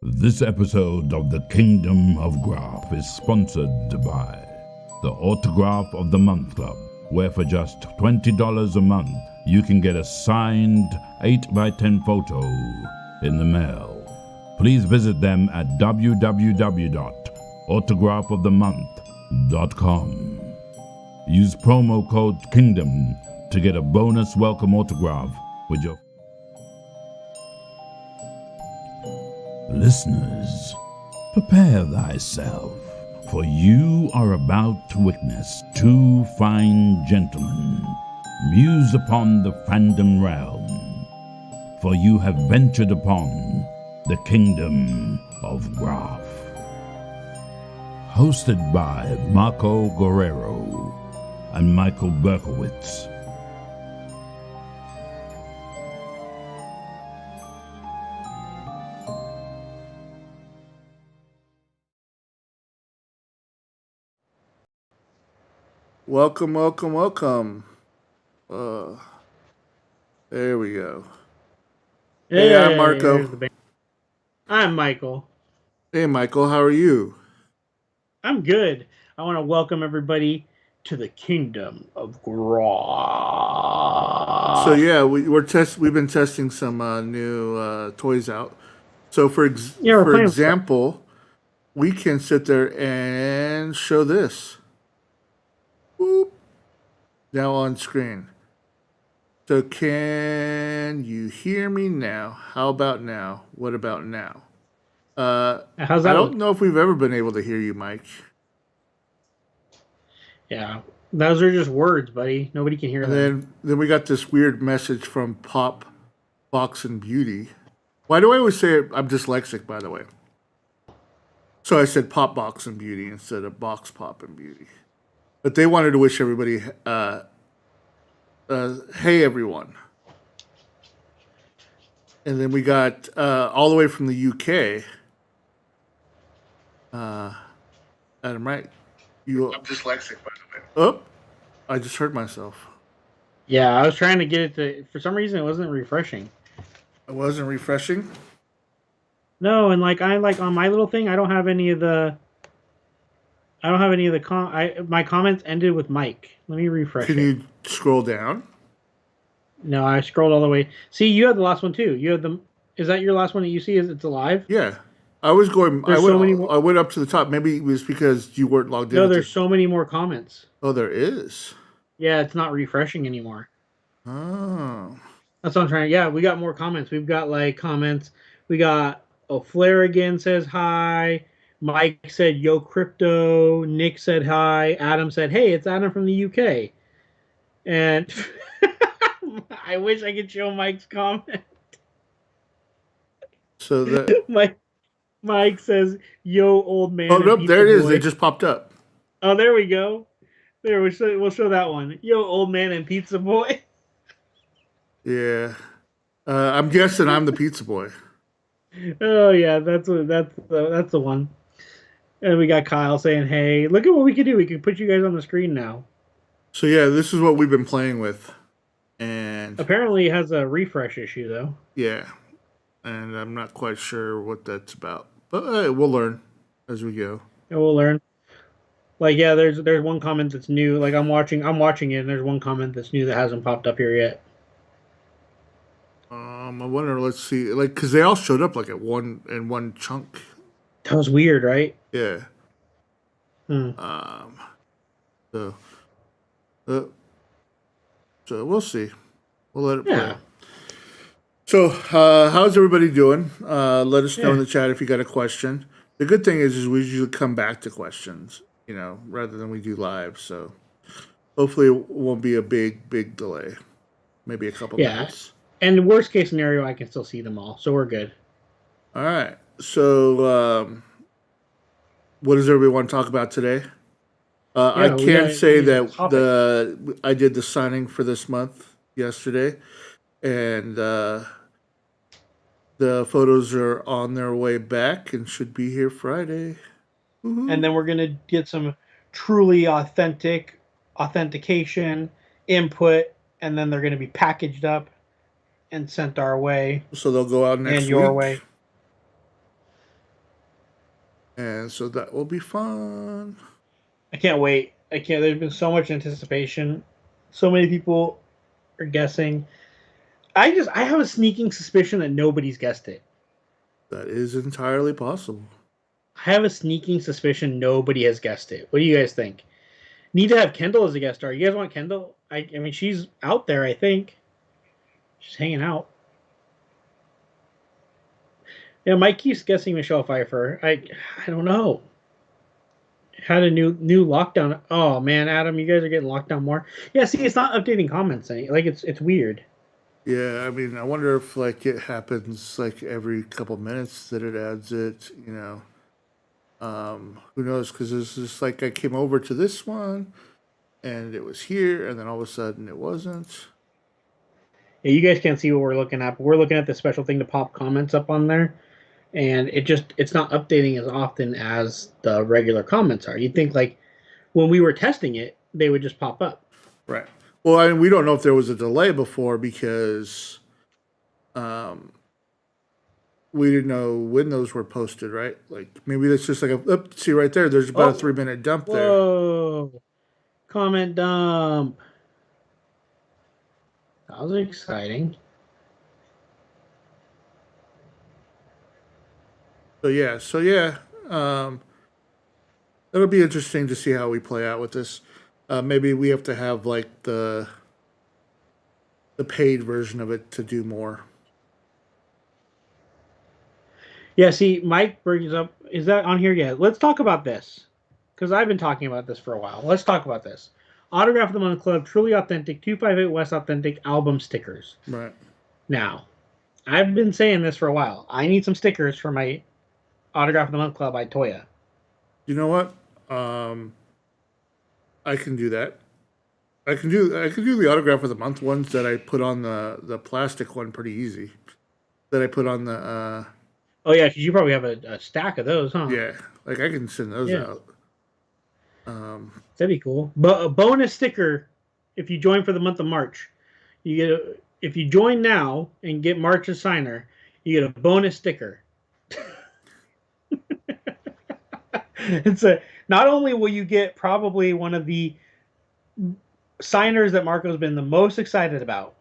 This episode of the Kingdom of Graph is sponsored by the Autograph of the Month Club, where for just $20 a month, you can get a signed 8x10 photo in the mail. Please visit them at www.autographofthemonth.com. Use promo code KINGDOM to get a bonus welcome autograph with your listeners. Prepare thyself, for you are about to witness two fine gentlemen muse upon the fandom realm, for you have ventured upon the Kingdom of Graph. Hosted by Marco Guerrero and Michael Berkowitz. Welcome. There we go. Hey, I'm Marco. I'm Michael. Hey, Michael, how are you? I'm good. I want to welcome everybody to the Kingdom of Graph. So yeah, we've been testing some new toys out. So for example, we can sit there and show this. Boop. Now on screen. So can you hear me now? How about now? What about now? How's that? I don't know if we've ever been able to hear you, Mike. Yeah, those are just words, buddy. Nobody can hear them. Then we got this weird message from Pop, Box, and Beauty. Why do I always say it? I'm dyslexic, by the way. So I said Pop, Box, and Beauty instead of Box, Pop, and Beauty. But they wanted to wish everybody, hey everyone. And then we got all the way from the UK. Adam, right? I'm dyslexic, by the way. Oh, I just heard myself. Yeah, I was trying to get it to. For some reason, it wasn't refreshing. It wasn't refreshing? No, and on my little thing, I don't have any of the. My comments ended with Mike. Let me refresh. Can you scroll down? No, I scrolled all the way. See, you had the last one too. You had the. Is that your last one that you see? Is it's alive? Yeah, I was going. I went up to the top. Maybe it was because you weren't logged in. No, there's so many more comments. Oh, there is. Yeah, it's not refreshing anymore. Oh, that's what I'm trying. Yeah, we got more comments. We've got comments. We got Flair again says hi. Mike said, yo, crypto. Nick said hi. Adam said, hey, it's Adam from the UK. And I wish I could show Mike's comment. So that Mike says, yo, old man. Oh, nope, there it is. They just popped up. Oh, there we go. There, we'll show that one. Yo, old man and pizza boy. Yeah. I'm guessing I'm the pizza boy. Oh, yeah, that's the one. And we got Kyle saying, hey, look at what we can do. We can put you guys on the screen now. So, yeah, this is what we've been playing with. And apparently it has a refresh issue, though. Yeah. And I'm not quite sure what that's about. But we'll learn as we go. Yeah, we'll learn. Yeah, there's one comment that's new. I'm watching it, and there's one comment that's new that hasn't popped up here yet. I wonder, let's see. Because they all showed up, in one chunk. That was weird, right? Yeah. So we'll see. We'll let it play. So, how's everybody doing? Let us know in the chat if you got a question. The good thing is we usually come back to questions, rather than we do live. So, hopefully it won't be a big delay. Maybe a couple minutes. And the worst case scenario, I can still see them all. So, we're good. All right. So, what does everybody want to talk about today? I can say that I did the signing for this month yesterday, and the photos are on their way back and should be here Friday. Mm-hmm. And then we're going to get some truly authentic authentication input, and then they're going to be packaged up and sent our way. So they'll go out next week? And your way. And so that will be fun. I can't wait. I can't. There's been so much anticipation. So many people are guessing. I have a sneaking suspicion that nobody's guessed it. That is entirely possible. I have a sneaking suspicion nobody has guessed it. What do you guys think? Need to have Kendall as a guest star. You guys want Kendall? I mean, she's out there, I think. She's hanging out. Yeah, Mike keeps guessing Michelle Pfeiffer. I don't know. Had a new lockdown. Oh man, Adam, you guys are getting locked down more. Yeah, see, it's not updating comments. Like it's weird. Yeah, I mean, I wonder if like it happens like every couple minutes that it adds it. Who knows? Because it's just like I came over to this one, and it was here, and then all of a sudden it wasn't. Yeah, you guys can't see what we're looking at, but we're looking at the special thing to pop comments up on there, and it's not updating as often as the regular comments are. You'd think like when we were testing it, they would just pop up. Right. Well, I mean, we don't know if there was a delay before because we didn't know when those were posted, right? Like maybe that's just like see right there. There's about a 3-minute dump there. Whoa! Comment dump. That was exciting. So yeah. It'll be interesting to see how we play out with this. Maybe we have to have like the paid version of it to do more. Yeah, see, Mike brings up, is that on here yet? Let's talk about this, because I've been talking about this for a while. Let's talk about this. Autograph of the Month Club, Truly Authentic, 258 West Authentic album stickers. Right. Now, I've been saying this for a while. I need some stickers for my Autograph of the Month Club by Toya. You know what? I can do that. I can do the Autograph of the Month ones that I put on the plastic one pretty easy. That I put on the oh yeah, because you probably have a stack of those, huh? Yeah, like I can send those out. That'd be cool. But a bonus sticker if you join for the month of March. You get if you join now and get March's signer, you get a bonus sticker. Not only will you get probably one of the signers that Marco's been the most excited about.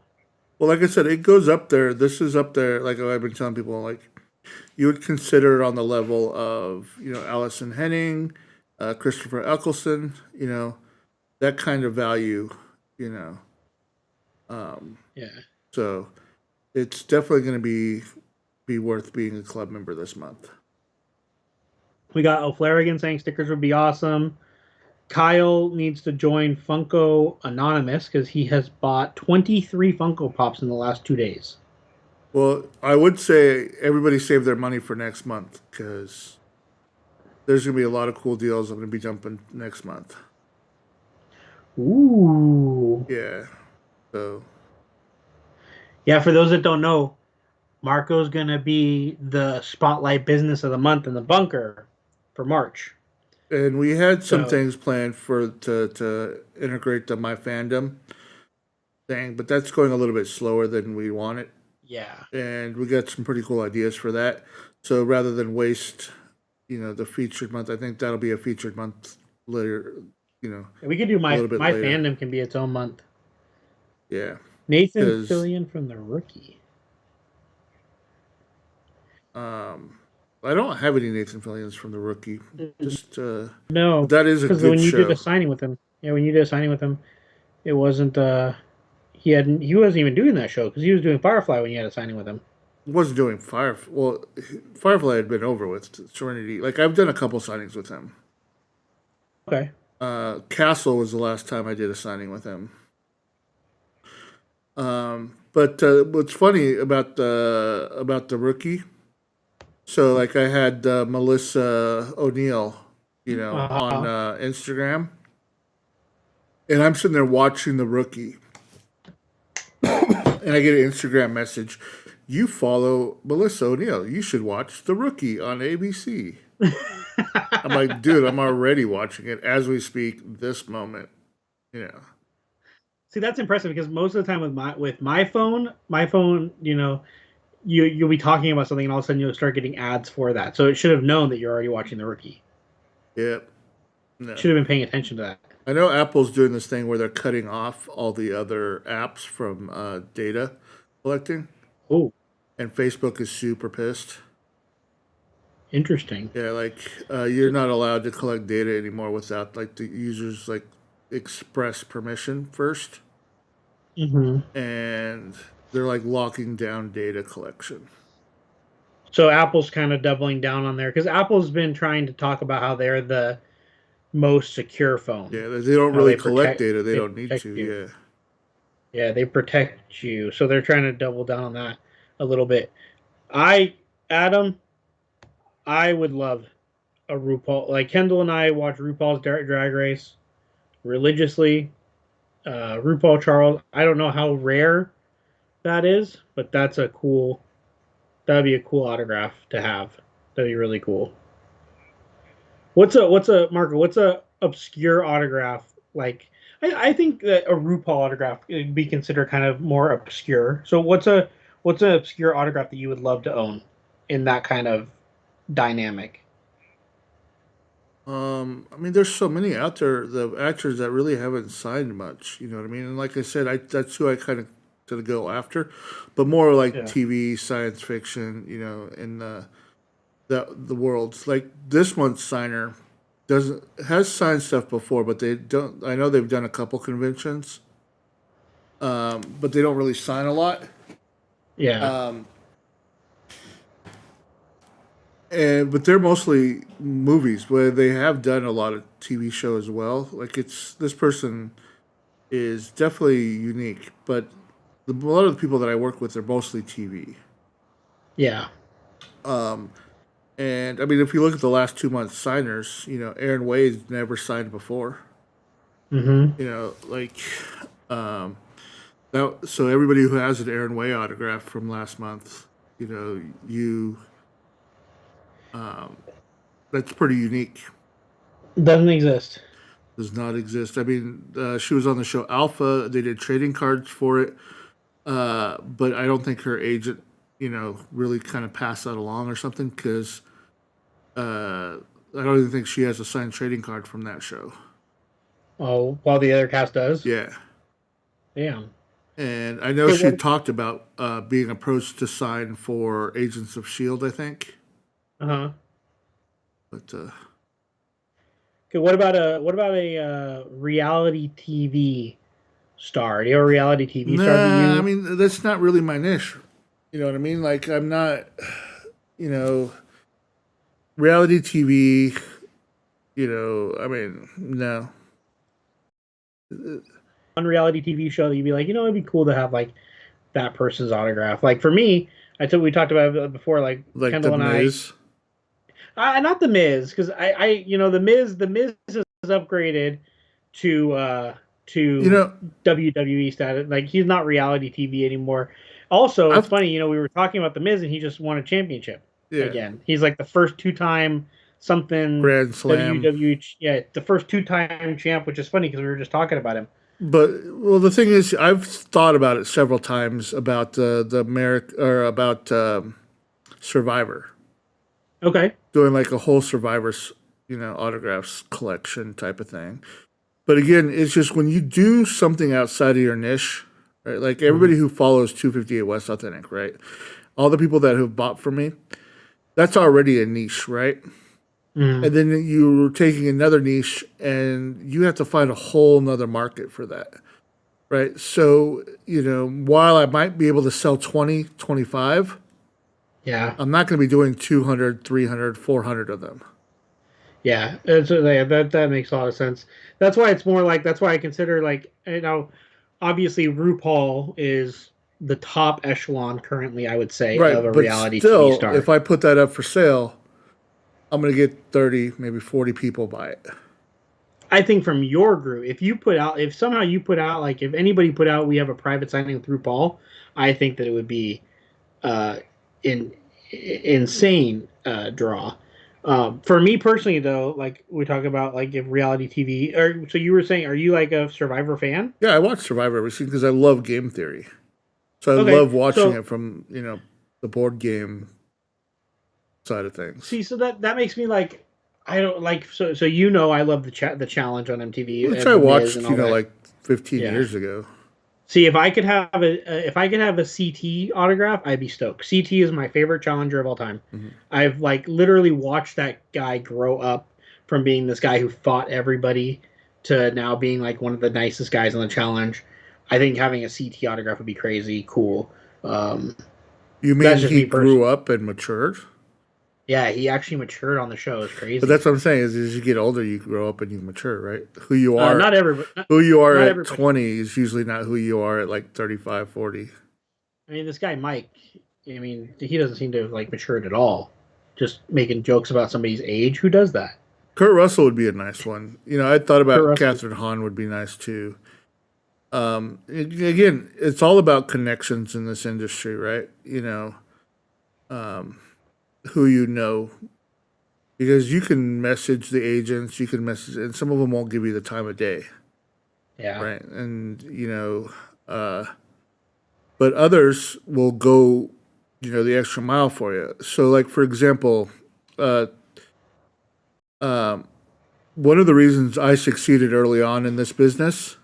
Well, like I said, it goes up there. This is up there. Like I've been telling people, like you would consider it on the level of Allison Henning, Christopher Eccleston. That kind of value. Yeah. So it's definitely going to be worth being a club member this month. We got O'Flanagan saying stickers would be awesome. Kyle needs to join Funko Anonymous because he has bought 23 Funko Pops in the last 2 days. Well, I would say everybody save their money for next month because there's going to be a lot of cool deals I'm going to be jumping next month. Ooh. Yeah. So. Yeah, for those that don't know, Marco's going to be the spotlight business of the month in the bunker for March. And we had some things planned to integrate the My Fandom thing, but that's going a little bit slower than we wanted. Yeah. And we got some pretty cool ideas for that. So rather than waste, the featured month, I think that'll be a featured month later, We could do My Fandom can be its own month. Yeah. Nathan Fillion from The Rookie. I don't have any Nathan Fillions from The Rookie. Just no, that is a good show. When you did a signing with him, it wasn't. He wasn't even doing that show because he was doing Firefly when you had a signing with him. He wasn't doing Firefly. Well, Firefly had been over with Serenity. Like I've done a couple signings with him. Okay. Castle was the last time I did a signing with him. But what's funny about the Rookie? So, like, I had Melissa O'Neill, on Instagram, and I'm sitting there watching The Rookie, and I get an Instagram message, "You follow Melissa O'Neill. You should watch The Rookie on ABC." I'm like, dude, I'm already watching it as we speak this moment. See, that's impressive because most of the time with my phone, you'll be talking about something, and all of a sudden you'll start getting ads for that. So it should have known that you're already watching The Rookie. Yep. No. Should have been paying attention to that. I know Apple's doing this thing where they're cutting off all the other apps from data collecting. Oh. And Facebook is super pissed. Interesting. Yeah, like you're not allowed to collect data anymore without like the users like express permission first. Mm-hmm. And they're like locking down data collection. So Apple's kind of doubling down on there because Apple's been trying to talk about how they're the most secure phone. Yeah, they don't really collect data. They don't need to. You. Yeah. Yeah, they protect you. So they're trying to double down on that a little bit. Adam, I would love a RuPaul. Like Kendall and I watch RuPaul's Drag Race religiously. RuPaul Charles, I don't know how rare that is, but that'd be a cool autograph to have. That'd be really cool. What's a obscure autograph like? I think that a RuPaul autograph would be considered kind of more obscure. So what's an obscure autograph that you would love to own in that kind of dynamic? I mean, there's so many out there, the actors that really haven't signed much. You know what I mean? And like I said, that's who I kind of to go after, but more like TV, science fiction. You know, in the worlds like this month's signer has signed stuff before, but they don't. I know they've done a couple conventions, but they don't really sign a lot. Yeah. But they're mostly movies where they have done a lot of TV show as well. Like this person is definitely unique, but a lot of the people that I work with are mostly TV. Yeah. And I mean, if you look at the last 2 months signers, you know, Aaron Wade's never signed before. Mm-hmm. You know, like, so everybody who has an Aaron Wade autograph from last month, you know, that's pretty unique. Doesn't exist. Does not exist. I mean, she was on the show Alpha. They did trading cards for it. But I don't think her agent, you know, really kind of passed that along or something because I don't even think she has a signed trading card from that show. Oh, while the other cast does? Yeah. Damn. And I know she talked about being approached to sign for Agents of S.H.I.E.L.D., I think. Uh-huh. But okay, what about a reality TV star? Do you have a reality TV star? I mean, that's not really my niche. You know what I mean? Like, I'm not, you know, reality TV, you know, I mean, no. One reality TV show that you'd be like, you know, it'd be cool to have, like, that person's autograph. Like, for me, we talked about it before, like Kendall and Miz? Not the Miz, because you know, the Miz is upgraded to you know, WWE status. Like, he's not reality TV anymore. Also, it's funny, you know, we were talking about the Miz, and he just won a championship again. He's like the first 2-time something Grand Slam. WWE, the first 2-time champ, which is funny because we were just talking about him. But well, the thing is, I've thought about it several times about Survivor. Okay. Doing like a whole Survivor's, you know, autographs collection type of thing. But again, it's just when you do something outside of your niche, right? Like everybody who follows 258 West Authentic, right? All the people that have bought from me, that's already a niche, right? And then you're taking another niche and you have to find a whole nother market for that, right? So, you know, while I might be able to sell 20, 25, I'm not going to be doing 200, 300, 400 of them. Yeah, that makes a lot of sense. That's why it's more like, that's why I consider, like, you know, obviously RuPaul is the top echelon currently, I would say, of a reality TV star. If I put that up for sale, I'm going to get 30, maybe 40 people buy it. I think from your group, if somehow you put out, like if anybody put out, we have a private signing with RuPaul, I think that it would be insane draw. For me personally, though, like we talk about, like if reality TV, so you were saying, are you like a Survivor fan? Yeah, I watch Survivor every season because I love game theory. So I love watching it from, you know, the board game side of things. See, so that makes me like, I don't like, so I love the challenge on MTV, Which and I The Miz watched, and all that. like 15 years ago. See, if I could have a CT autograph, I'd be stoked. CT is my favorite challenger of all time. Mm-hmm. I've like literally watched that guy grow up from being this guy who fought everybody to now being like one of the nicest guys on the challenge. I think having a CT autograph would be crazy cool. You mean he grew up and matured? Yeah, he actually matured on the show. It's crazy. But that's what I'm saying is as you get older, you grow up and you mature, right? Who you are, not everybody. Who you are at 20 is usually not who you are at like 35, 40. I mean, this guy Mike. I mean, he doesn't seem to have like matured at all. Just making jokes about somebody's age. Who does that? Kurt Russell would be a nice one. You know, I thought about Catherine Hahn would be nice too. Again, it's all about connections in this industry, right? You know, who you know. Because you can message the agents, you can message, and some of them won't give you the time of day. Yeah. Right. And, you know, but others will go, you know, the extra mile for you. So, like, for example, one of the reasons I succeeded early on in this business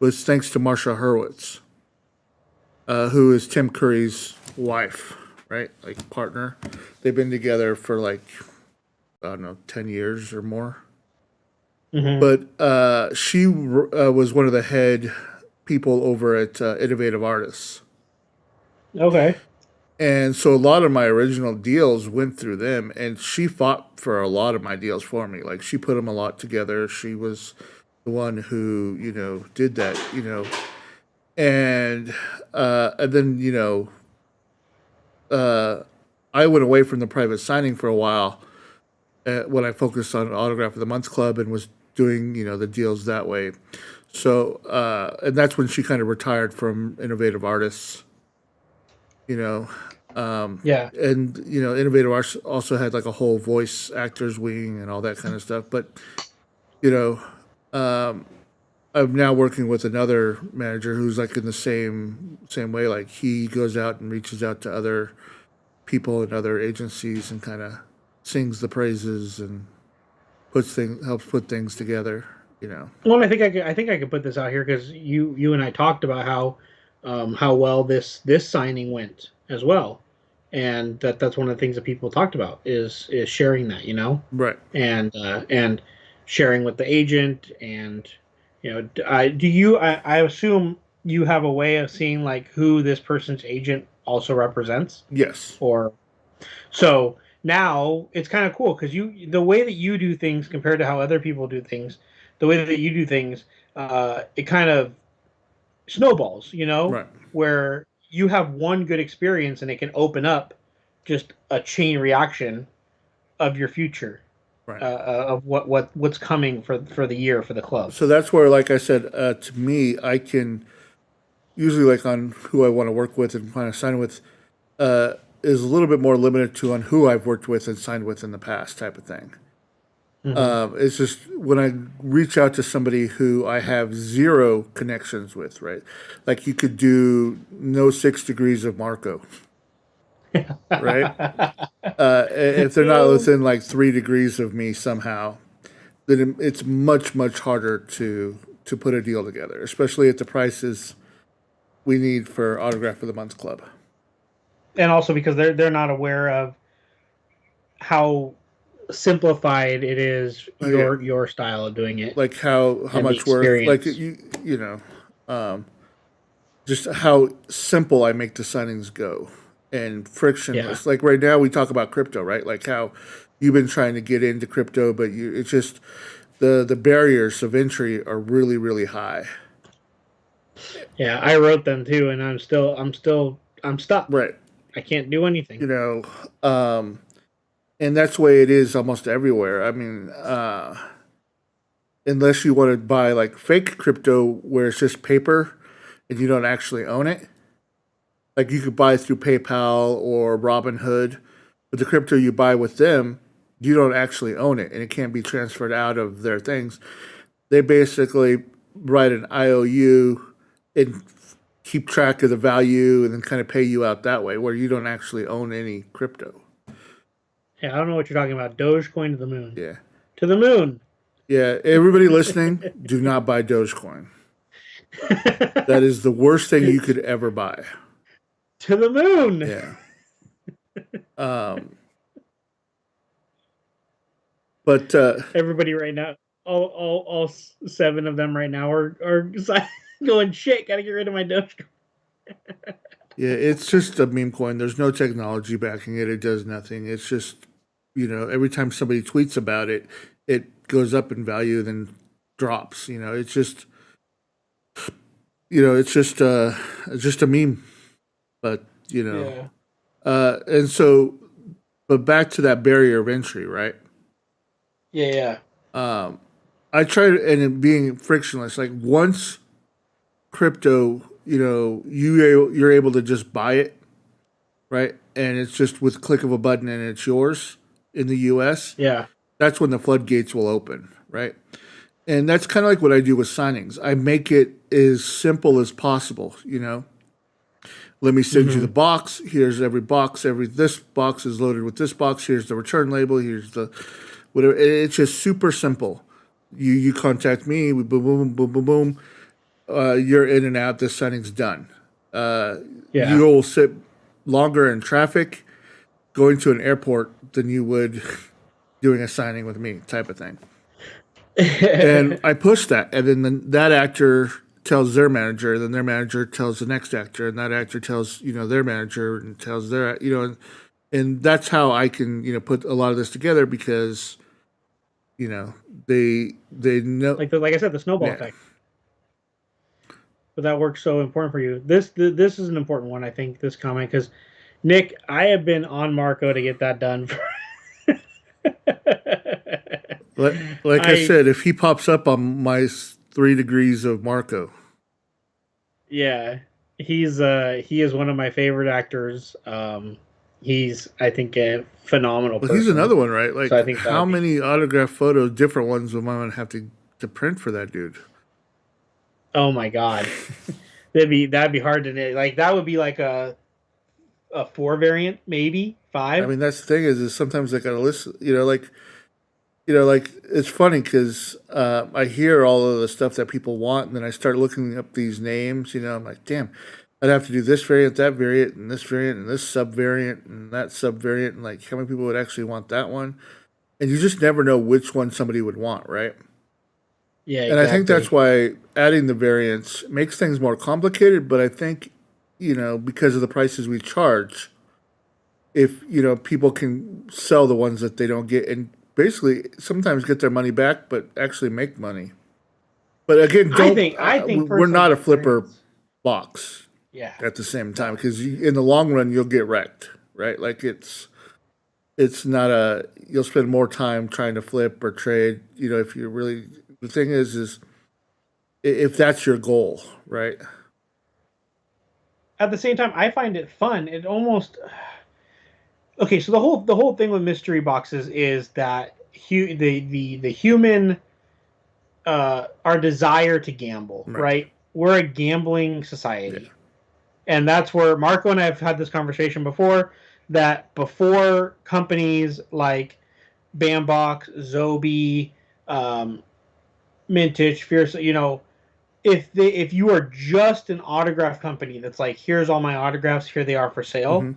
was thanks to Marsha Hurwitz, who is Tim Curry's wife, right? Like, partner. They've been together for, like, I don't know, 10 years or more. Mm-hmm. But she was one of the head people over at Innovative Artists. Okay. And so a lot of my original deals went through them, and she fought for a lot of my deals for me. Like, she put them a lot together. She was the one who, you know, did that, you know. And then, you know, I went away from the private signing for a while when I focused on Autograph of the Month Club and was doing, you know, the deals that way. So, and that's when she kind of retired from Innovative Artists, you know. Yeah. And, you know, Innovative Artists also had like a whole voice actors wing and all that kind of stuff. But, you know, I'm now working with another manager who's like in the same way. Like, he goes out and reaches out to other people and other agencies and kind of sings the praises and helps put things together, you know. Well, I think I could put this out here because you and I talked about how well this signing went as well, and that's one of the things that people talked about is sharing that, you know, right, and sharing with the agent, and you know, I assume you have a way of seeing like who this person's agent also represents. Yes. Or so. Now it's kind of cool because the way that you do things compared to how other people do things, the way that you do things, it kind of snowballs, you know, right. Where you have one good experience and it can open up just a chain reaction of your future, right. Of what's coming for the year for the club. So that's where, like I said, to me, I can usually like on who I want to work with and kind of sign with. Is a little bit more limited to on who I've worked with and signed with in the past type of thing. Mm-hmm. It's just when I reach out to somebody who I have zero connections with, right? Like you could do no 6 degrees of Marco, right? If they're not within like 3 degrees of me somehow, then it's much, much harder to put a deal together, especially at the prices we need for Autograph of the Month Club. And also because they're not aware of how simplified it is your style of doing it, like how much work, like you know, just how simple I make the signings go and frictionless. Like right now we talk about crypto, right? Like how you've been trying to get into crypto, but it's just the barriers of entry are really, really high. Yeah, I wrote them too, and I'm stuck. Right. I can't do anything. You know, and that's the way it is almost everywhere. I mean, unless you want to buy like fake crypto where it's just paper and you don't actually own it. Like you could buy through PayPal or Robinhood, but the crypto you buy with them, you don't actually own it and it can't be transferred out of their things. They basically write an IOU and keep track of the value and then kind of pay you out that way, where you don't actually own any crypto. Yeah, I don't know what you're talking about. Dogecoin to the moon. Yeah. To the moon. Yeah, everybody listening, do not buy Dogecoin. That is the worst thing you could ever buy. To the moon. Yeah. But everybody right now, all 7 of them right now are going, shit, gotta get rid of my Dogecoin. Yeah, it's just a meme coin. There's no technology backing it. It does nothing. It's just, every time somebody tweets about it, it goes up in value, then drops. It's just, it's just a meme. But and so, but back to that barrier of entry, right? Yeah. I try to, and it being frictionless. Like once crypto, you're able to just buy it, right? And it's just with a click of a button and it's yours in the U.S. Yeah. That's when the floodgates will open, right? And that's kind of like what I do with signings. I make it as simple as possible, Let me send you the box. Here's every box. This box is loaded with this box. Here's the return label. Here's the whatever. It's just super simple. You contact me. Boom, boom, boom, boom, boom. You're in and out. This signing's done. You'll sit longer in traffic going to an airport than you would doing a signing with me, type of thing. And I push that, and then that actor tells their manager, and then their manager tells the next actor, and that actor tells their manager and tells their and that's how I can put a lot of this together, because they know, like I said, the snowball effect. But that works so important for you. This is an important one, I think, this comment, because Nick, I have been on Marco to get that done. Like I said, if he pops up on my 3 degrees of Marco. Yeah, he is one of my favorite actors. He's, I think, a phenomenal person. He's another one, right? Like, so I think how many autograph photos, different ones, would I have to print for that dude? Oh my God, that'd be hard to, like, that would be like a 4 variant, maybe 5. I mean, that's the thing is sometimes I gotta listen. Like it's funny because I hear all of the stuff that people want, and then I start looking up these names. I'm like, damn, I'd have to do this variant, that variant, and this variant, and this sub variant, and that sub variant, and like how many people would actually want that one? And you just never know which one somebody would want, right? Yeah, exactly. And I think that's why adding the variants makes things more complicated. But I think because of the prices we charge, if people can sell the ones that they don't get, and basically sometimes get their money back, but actually make money. But again, I think we're not a flipper box. Yeah. At the same time, because in the long run you'll get wrecked, right? Like it's not you'll spend more time trying to flip or trade. If you're really, the thing is if that's your goal, right? At the same time, I find it fun. It almost. Okay, so the whole thing with mystery boxes is that the human our desire to gamble, right? We're a gambling society. Yeah. And that's where Marco and I have had this conversation before, that before companies like Bambox, Zobi, Mintage, Fierce, if you are just an autograph company that's like, here's all my autographs, here they are for sale,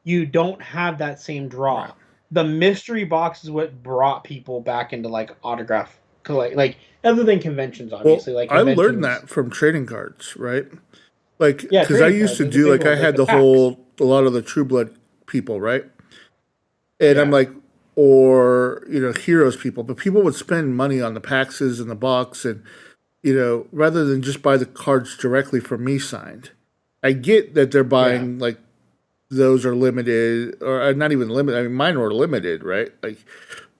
you don't have that same draw. Right. The mystery box is what brought people back into like autograph like other than conventions, obviously. Well, like conventions. I learned that from trading cards, right? Like, because I used to do, like, I had a lot of the True Blood people, right? And I'm like, or, Heroes people. But people would spend money on the Paxes and the box and, rather than just buy the cards directly from me signed. I get that they're buying, like, those are limited, or not even limited. I mean, mine were limited, right? Like,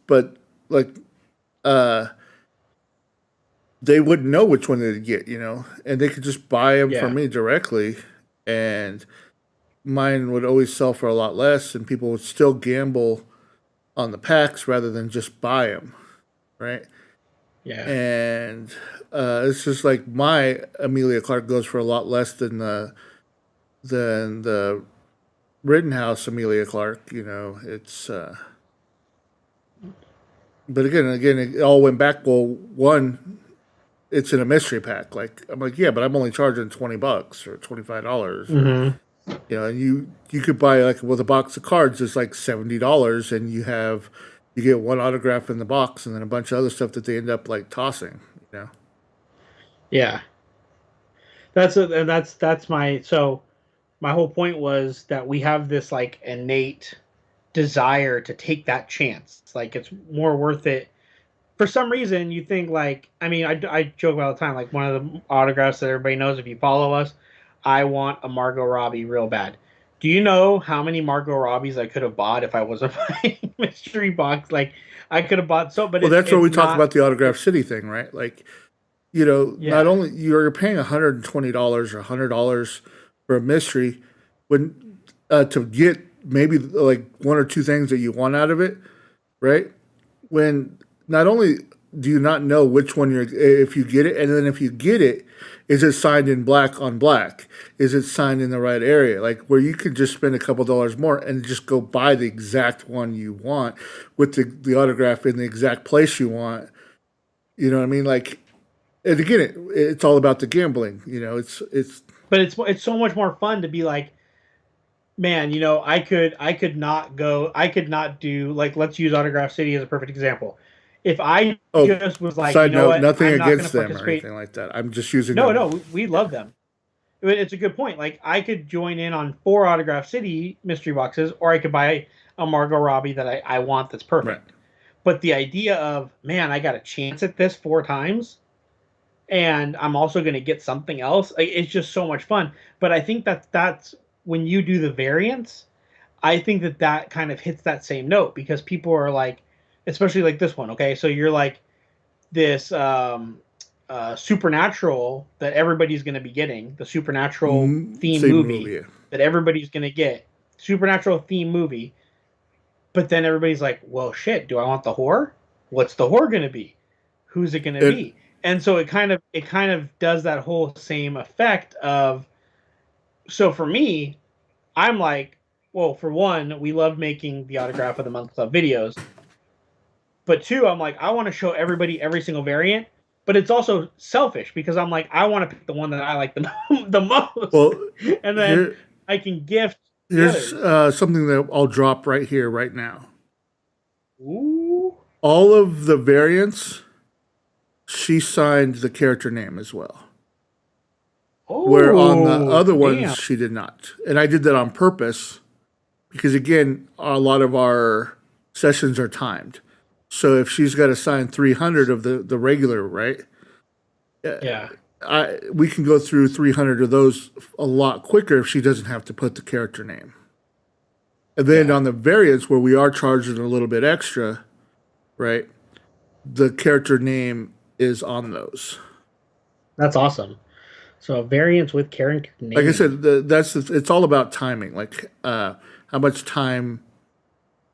but, like, they wouldn't know which one they'd get, and they could just buy them from me directly, and mine would always sell for a lot less, and people would still gamble on the packs rather than just buy them, right? Yeah. And it's just like my Amelia Clark goes for a lot less than the Rittenhouse Amelia Clark. You know, it's. But again, it all went back. Well, one, it's in a mystery pack. Like I'm like, yeah, but I'm only charging $20 or $25, or you know, and you could buy like with a box of cards, it's like $70, and you get one autograph in the box, and then a bunch of other stuff that they end up like tossing. You know. Yeah. That's my whole point was that we have this like innate desire to take that chance. It's like it's more worth it. For some reason, you think like I joke about all the time. Like one of the autographs that everybody knows if you follow us, I want a Margot Robbie real bad. Do you know how many Margot Robbies I could have bought if I wasn't buying mystery box? Like I could have bought so, but well, that's where we talk not, about the Autograph City thing, right? Like, you know, yeah. not only you're paying $120 or $100 for a mystery, when to get maybe like one or two things that you want out of it, right? When not only do you not know which one if you get it, and then if you get it, is it signed in black on black? Is it signed in the right area? Like where you could just spend a couple dollars more and just go buy the exact one you want with the autograph in the exact place you want. You know what I mean? Like, and again, it's all about the gambling. You know, But it's so much more fun to be like, man, you know, I could not do like, let's use Autograph City as a perfect example. If I just was like, side you know note, what, nothing I'm not going against to them or participate. anything like that. I'm just using No, them. no, we love them. But it's a good point. Like I could join in on 4 Autograph City mystery boxes, or I could buy a Margot Robbie that I want that's perfect. Right. But the idea of, man, I got a chance at this 4 times, and I'm also going to get something else. It's just so much fun. But I think that's when you do the variants, I think that kind of hits that same note because people are like, especially like this one. Okay, so you're like this supernatural that everybody's going to be getting, the supernatural theme movie that everybody's going to get, supernatural theme movie. But then everybody's like, well, shit, do I want the whore? What's the whore going to be? Who's it going to be? And so it kind of does that whole same effect of, so for me, I'm like, well, for one, we love making the Autograph of the Month Club videos. But 2, I'm like, I want to show everybody every single variant. But it's also selfish because I'm like, I want to pick the one that I like the most. Well, and then I can gift. Here's something that I'll drop right here, right now. Ooh. All of the variants, she signed the character name as well. Oh, where on the other ones, she did not. And I did that on purpose because, again, a lot of our sessions are timed. So if she's got to sign 300 of the regular, right? Yeah. We can go through 300 of those a lot quicker if she doesn't have to put the character name. And then on the variants where we are charging a little bit extra, right? The character name is on those. That's awesome. So variants with character name. Like I said, it's all about timing. Like how much time,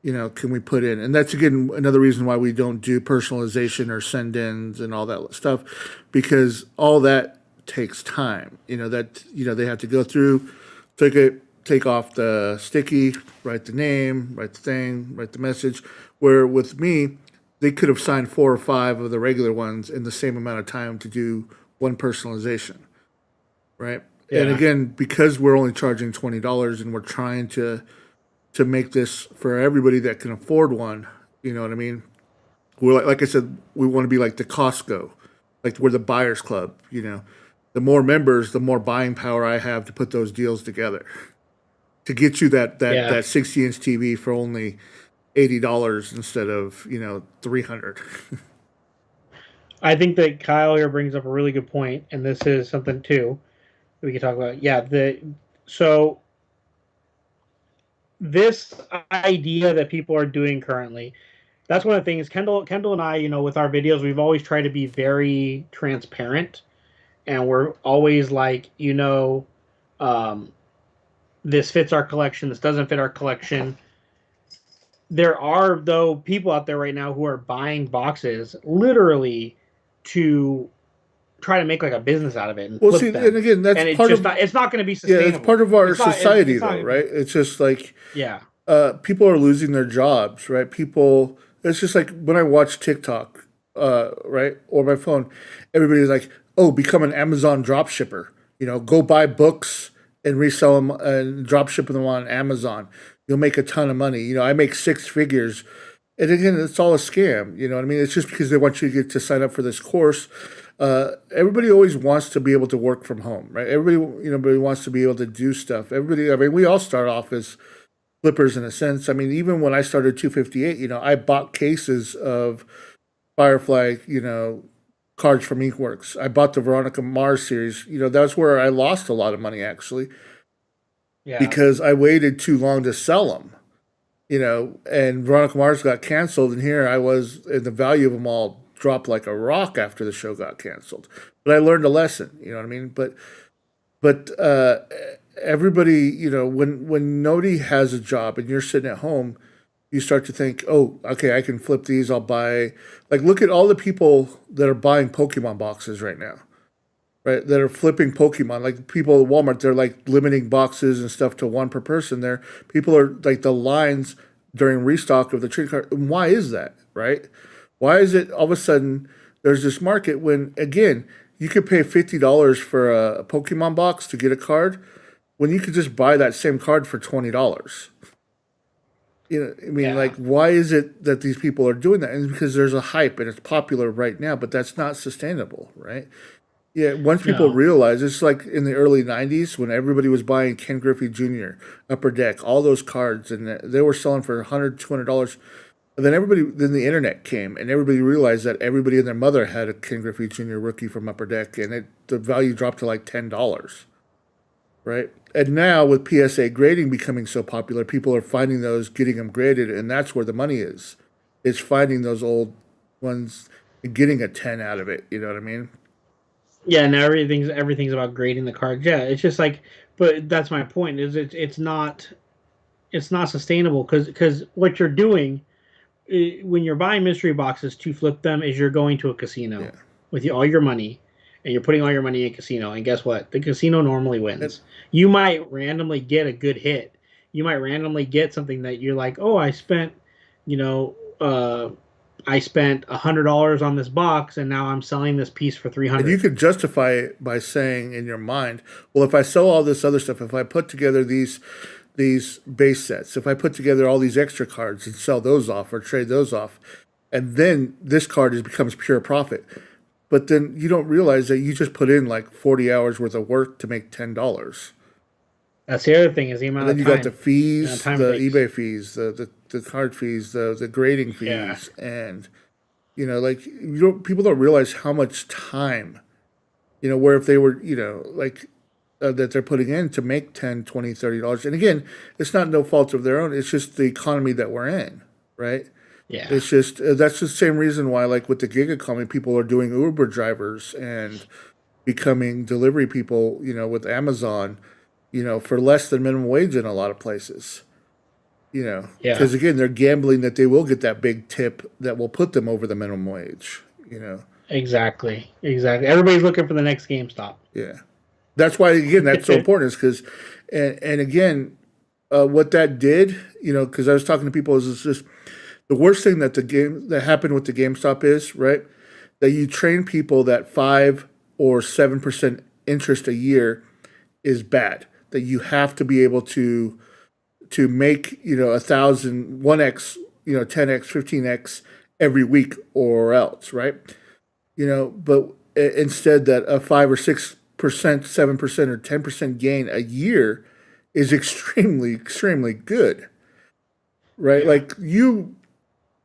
can we put in? And that's, again, another reason why we don't do personalization or send-ins and all that stuff, because all that takes time. They have to go through, take off the sticky, write the name, write the thing, write the message. Where with me, they could have signed 4 or 5 of the regular ones in the same amount of time to do one personalization, right? Yeah. And again, because we're only charging $20 and we're trying to make this for everybody that can afford one, you know what I mean? We're like I said, we want to be like the Costco, like we're the buyers club. The more members, the more buying power I have to put those deals together, to get you that 60-inch TV for only $80 instead of $300. I think that Kyle here brings up a really good point, and this is something too that we can talk about. Yeah, so this idea that people are doing currently, that's one of the things. Kendall and I, with our videos, we've always tried to be very transparent, and we're always like, this fits our collection, this doesn't fit our collection. There are, though, people out there right now who are buying boxes literally to try to make like a business out of it and well, flip see, them. and again, that's and part of it's not going to be sustainable. Yeah, it's part of our It's not- society, it's not- though, right? It's just like Yeah. people are losing their jobs, right? People, it's just like when I watch TikTok, right, or my phone, everybody's like, "Oh, become an Amazon drop shipper. You know, go buy books and resell them and drop ship them on Amazon. You'll make a ton of money. You know, I make six figures." And again, it's all a scam. You know what I mean? It's just because they want you to get to sign up for this course. Everybody always wants to be able to work from home, right? Everybody wants to be able to do stuff. Everybody, I mean, we all start off as flippers in a sense. I mean, even when I started 258, you know, I bought cases of Firefly, you know, cards from Inkworks. I bought the Veronica Mars series. You know, that's where I lost a lot of money actually, because I waited too long to sell them. You know, and Veronica Mars got canceled, and here I was, and the value of them all dropped like a rock after the show got canceled. But I learned a lesson. You know what I mean? But everybody, you know, when nobody has a job and you're sitting at home, you start to think, oh, okay, I can flip these. I'll buy, like, look at all the people that are buying Pokemon boxes right now, right? That are flipping Pokemon. Like people at Walmart, they're like limiting boxes and stuff to one per person there. People are like the lines during restock of the trading card. And why is that, right? Why is it all of a sudden there's this market when, again, you could pay $50 for a Pokemon box to get a card when you could just buy that same card for $20? You know, I mean, like, why is it that these people are doing that? And it's because there's a hype and it's popular right now, but that's not sustainable, right? Yeah, once people realize, it's like in the early 90s when everybody was buying Ken Griffey Jr., Upper Deck, all those cards, and they were selling for $100, $200. And then the internet came, and everybody realized that everybody and their mother had a Ken Griffey Jr. rookie from Upper Deck, and the value dropped to like $10, right? And now with PSA grading becoming so popular, people are finding those, getting them graded, and that's where the money is. It's finding those old ones and getting a 10 out of it, you know what I mean? Yeah, now everything's about grading the cards. Yeah, it's just like, but that's my point. Is it's not sustainable because what you're doing when you're buying mystery boxes to flip them is you're going to a casino with all your money, and you're putting all your money in a casino. And guess what? The casino normally wins. You might randomly get a good hit. You might randomly get something that you're like, oh, I spent, you know, I spent $100 on this box, and now I'm selling this piece for $300. And you could justify it by saying in your mind, well, if I sell all this other stuff, if I put together these base sets, if I put together all these extra cards and sell those off or trade those off, and then this card becomes pure profit. But then you don't realize that you just put in like 40 hours worth of work to make $10. That's the other thing is the amount of time. And then you got the fees, the eBay fees, the card fees, the grading fees, and you know, like people don't realize how much time, you know, where if they were, you know, like that they're putting in to make $10, $20, $30. And again, it's not no fault of their own. It's just the economy that we're in, right? Yeah. It's just that's the same reason why, like with the gig economy, people are doing Uber drivers and becoming delivery people, you know, with Amazon, you know, for less than minimum wage in a lot of places. You know, because again, they're gambling that they will get that big tip that will put them over the minimum wage. You know, exactly. Everybody's looking for the next GameStop. Yeah, that's why again that's so important. Is because, and again, what that did, you know, because I was talking to people, is just the worst thing that happened with the GameStop is right that you train people that 5 or 7% interest a year is bad. That you have to be able to make, you know, 1,000, 1x, you know, 10x, 15x every week or else, right? You know, but instead that a 5 or 6%, 7% or 10% gain a year is extremely, extremely good, right? Yeah. Like you,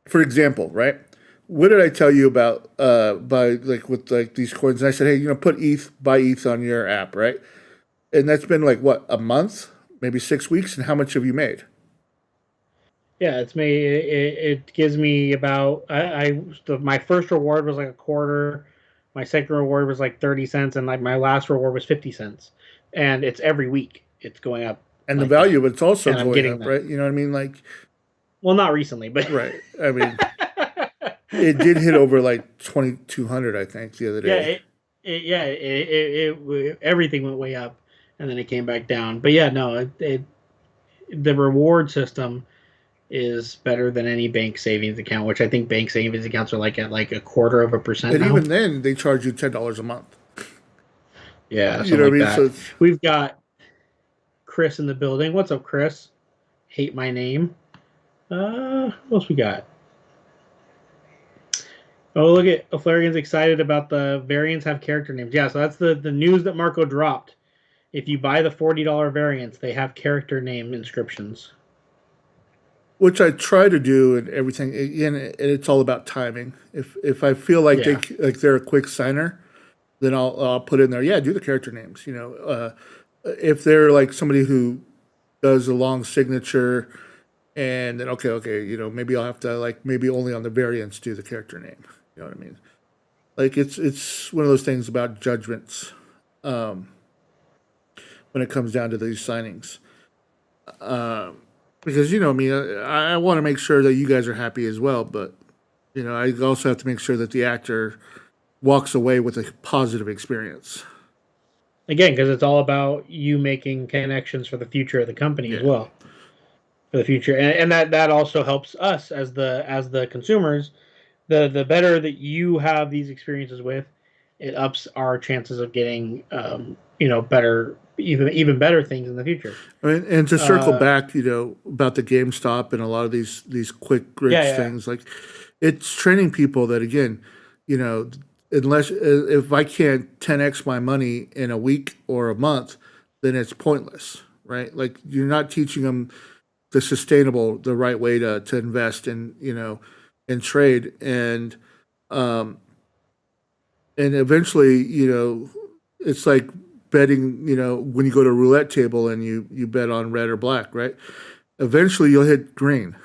for example, right? What did I tell you about with these coins? And I said, hey, you know, buy ETH on your app, right? And that's been like what, a month? Maybe 6 weeks, and how much have you made? Yeah, it's made. It gives me about. My first reward was like a quarter. My second reward was like 30 cents, and like my last reward was 50 cents. And it's every week. It's going up. And like the value of it's also going up, right? You know what I mean? Like, well, not recently, but right. I mean, It did hit over like 2,200, I think, the other day. Everything went way up, and then it came back down. But yeah, no, the reward system is better than any bank savings account, which I think bank savings accounts are like at like 1/4% And now. even then, they charge you $10 a month. Yeah, You know what I mean? that. So we've got Chris in the building. What's up, Chris? Hate my name. What else we got? Oh, look at Flarigan's excited about the variants have character names. Yeah, so that's the news that Marco dropped. If you buy the $40 variants, they have character name inscriptions. Which I try to do and everything. Again, it's all about timing. If I feel like they're a quick signer, then I'll put in there. Yeah, do the character names. You know, if they're like somebody who does a long signature, and then okay, you know, maybe I'll have to like maybe only on the variants do the character name. You know what I mean? Like it's one of those things about judgments when it comes down to these signings. Because you know, I mean, I want to make sure that you guys are happy as well, but you know, I also have to make sure that the actor walks away with a positive experience. Again, because it's all about you making connections for the future of the company as well, for the future, and that also helps us as the consumers. The better that you have these experiences with, it ups our chances of getting better, even better things in the future. I mean, and to circle back, you know, about the GameStop and a lot of these quick rich things, like it's training people that again, you know, unless if I can't 10x my money in a week or a month, then it's pointless, right? Like you're not teaching them the right way to invest in, you know, and trade, and eventually, you know, it's like betting, you know, when you go to a roulette table and you bet on red or black, right? Eventually you'll hit green,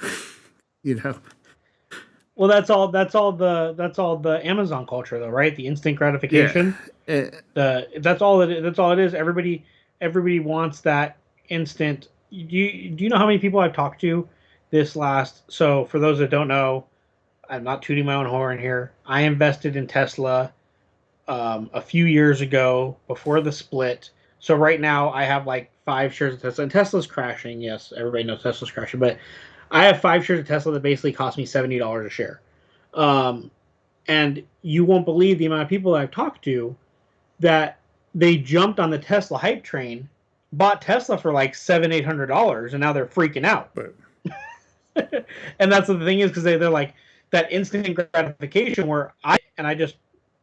you know. Well, that's all the Amazon culture though, right? The instant gratification. Yeah. That's all it is. Everybody wants that instant. Do you know how many people I've talked to this last? So for those that don't know, I'm not tooting my own horn here. I invested in Tesla a few years ago before the split. So right now I have like 5 shares of Tesla, and Tesla's crashing. Yes, everybody knows Tesla's crashing, but I have 5 shares of Tesla that basically cost me $70 a share. And you won't believe the amount of people that I've talked to that they jumped on the Tesla hype train, bought Tesla for like $700-800, and now they're freaking out. Right. And that's what the thing is, because they're like that instant gratification where I just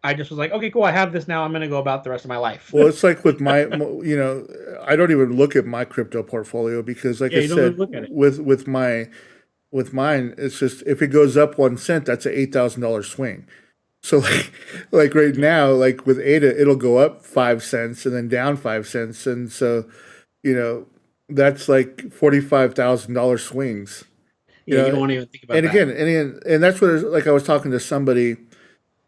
was like, okay, cool, I have this now. I'm going to go about the rest of my life. Well, it's like with my, you know, I don't even look at my crypto portfolio because, like I said, with mine, it's just if it goes up 1 cent, that's an $8,000 swing. So like right now, like with ADA, it'll go up 5 cents and then down 5 cents, and so you know that's like $45,000 swings. You don't want to even think about and that. And that's what, like I was talking to somebody,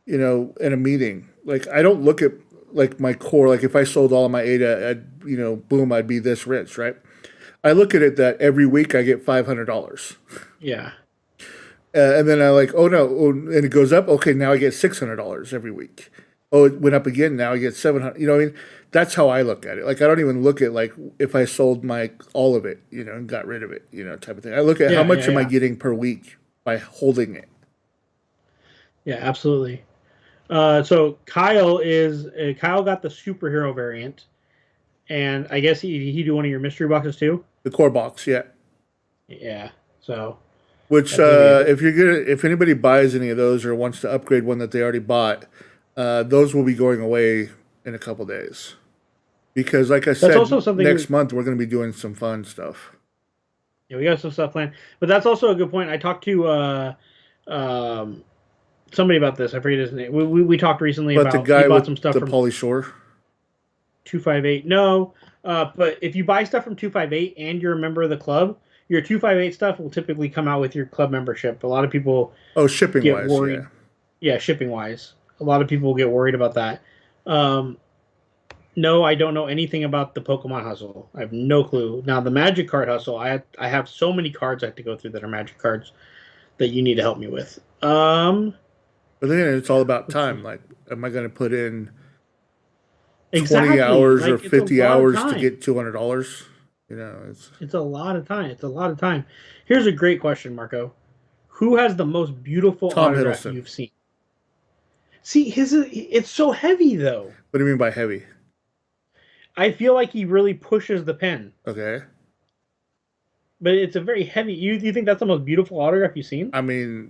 you know, in a meeting. Like I don't look at like my core. Like if I sold all of my ADA, you know, boom, I'd be this rich, right? I look at it that every week I get $500. Yeah. And then I like, oh no, and it goes up. Okay, now I get $600 every week. Oh, it went up again. Now I get $700. You know what I mean? That's how I look at it. Like I don't even look at like if I sold all of it, you know, and got rid of it, you know, type of thing. I look at how much am I getting per week by holding it. Yeah, absolutely. So Kyle got the superhero variant, and I guess he do one of your mystery boxes too. The core box, yeah. Yeah. So. Which if anybody buys any of those or wants to upgrade one that they already bought, those will be going away in a couple days. Because, like I said, next month we're going to be doing some fun stuff. Yeah, we got some stuff planned. But that's also a good point. I talked to somebody about this. I forget his name. We talked recently about the guy he bought with some stuff the from Pauly Shore. 258. No, but if you buy stuff from 258 and you're a member of the club, your 258 stuff will typically come out with your club membership. A lot of people shipping get wise, worried. Yeah, shipping wise. A lot of people get worried about that. No, I don't know anything about the Pokemon hustle. I have no clue. Now, the Magic card hustle, I have so many cards I have to go through that are Magic cards that you need to help me with. But then it's all about time. Like, am I going to put in 20 exactly. hours Like, or 50 hours to get $200? You know, it's a lot of time. It's a lot of time. Here's a great question, Marco. Who has the most beautiful Tom autograph Hiddleston. you've seen? See, it's so heavy though. What do you mean by heavy? I feel like he really pushes the pen. Okay. But it's a very heavy. You think that's the most beautiful autograph you've seen? I mean,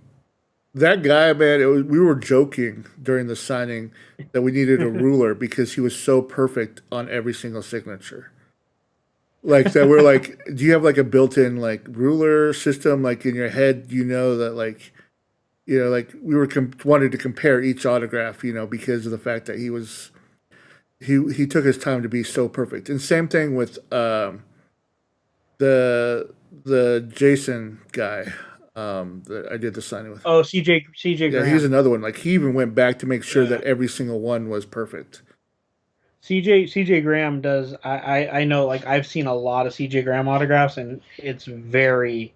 that guy, man, we were joking during the signing that we needed a ruler because he was so perfect on every single signature. Like that, we're like, do you have like a built-in like ruler system like in your head? You know that like, you know, like we were wanted to compare each autograph, you know, because of the fact that he took his time to be so perfect. And same thing with the Jason guy that I did the signing with. Oh, CJ Graham. Yeah, he's another one. Like he even went back to make sure that every single one was perfect. CJ Graham does. I know. Like I've seen a lot of CJ Graham autographs, and it's very,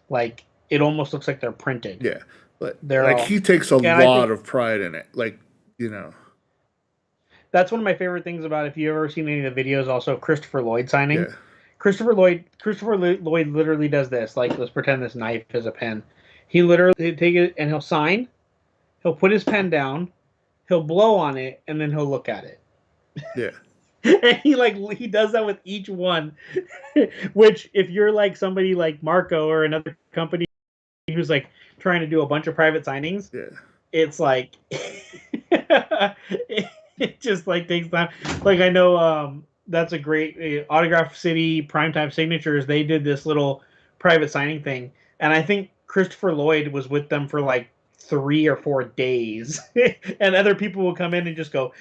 like it almost looks like they're printed. Yeah, but he takes a lot of pride in it. Like, you know, that's one of my favorite things about. If you ever seen any of the videos, also Christopher Lloyd signing. Yeah. Christopher Lloyd literally does this. Like, let's pretend this knife is a pen. He literally take it and he'll sign. He'll put his pen down. He'll blow on it, and then he'll look at it. Yeah. And he does that with each one. Which, if you're like somebody like Marco or another company who's like trying to do a bunch of private signings, it's like it just like takes time. Like I know that's a great Autograph City Primetime Signatures. They did this little private signing thing, and I think Christopher Lloyd was with them for like 3 or 4 days, and other people will come in and just go.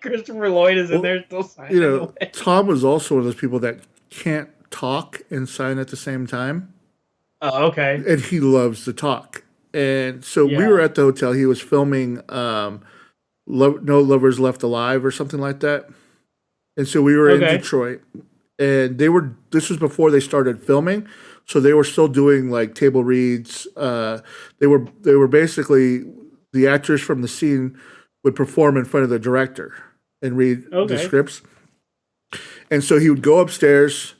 Christopher Lloyd is in there still signing. You know, Tom was also one of those people that can't talk and sign at the same time. Oh, okay. And he loves to talk, and so we were at the hotel. He was filming No Lovers Left Alive or something like that. And so we were in Detroit, and this was before they started filming, so they were still doing like table reads. They were basically the actors from the scene would perform in front of the director and read the scripts. And so he would go upstairs,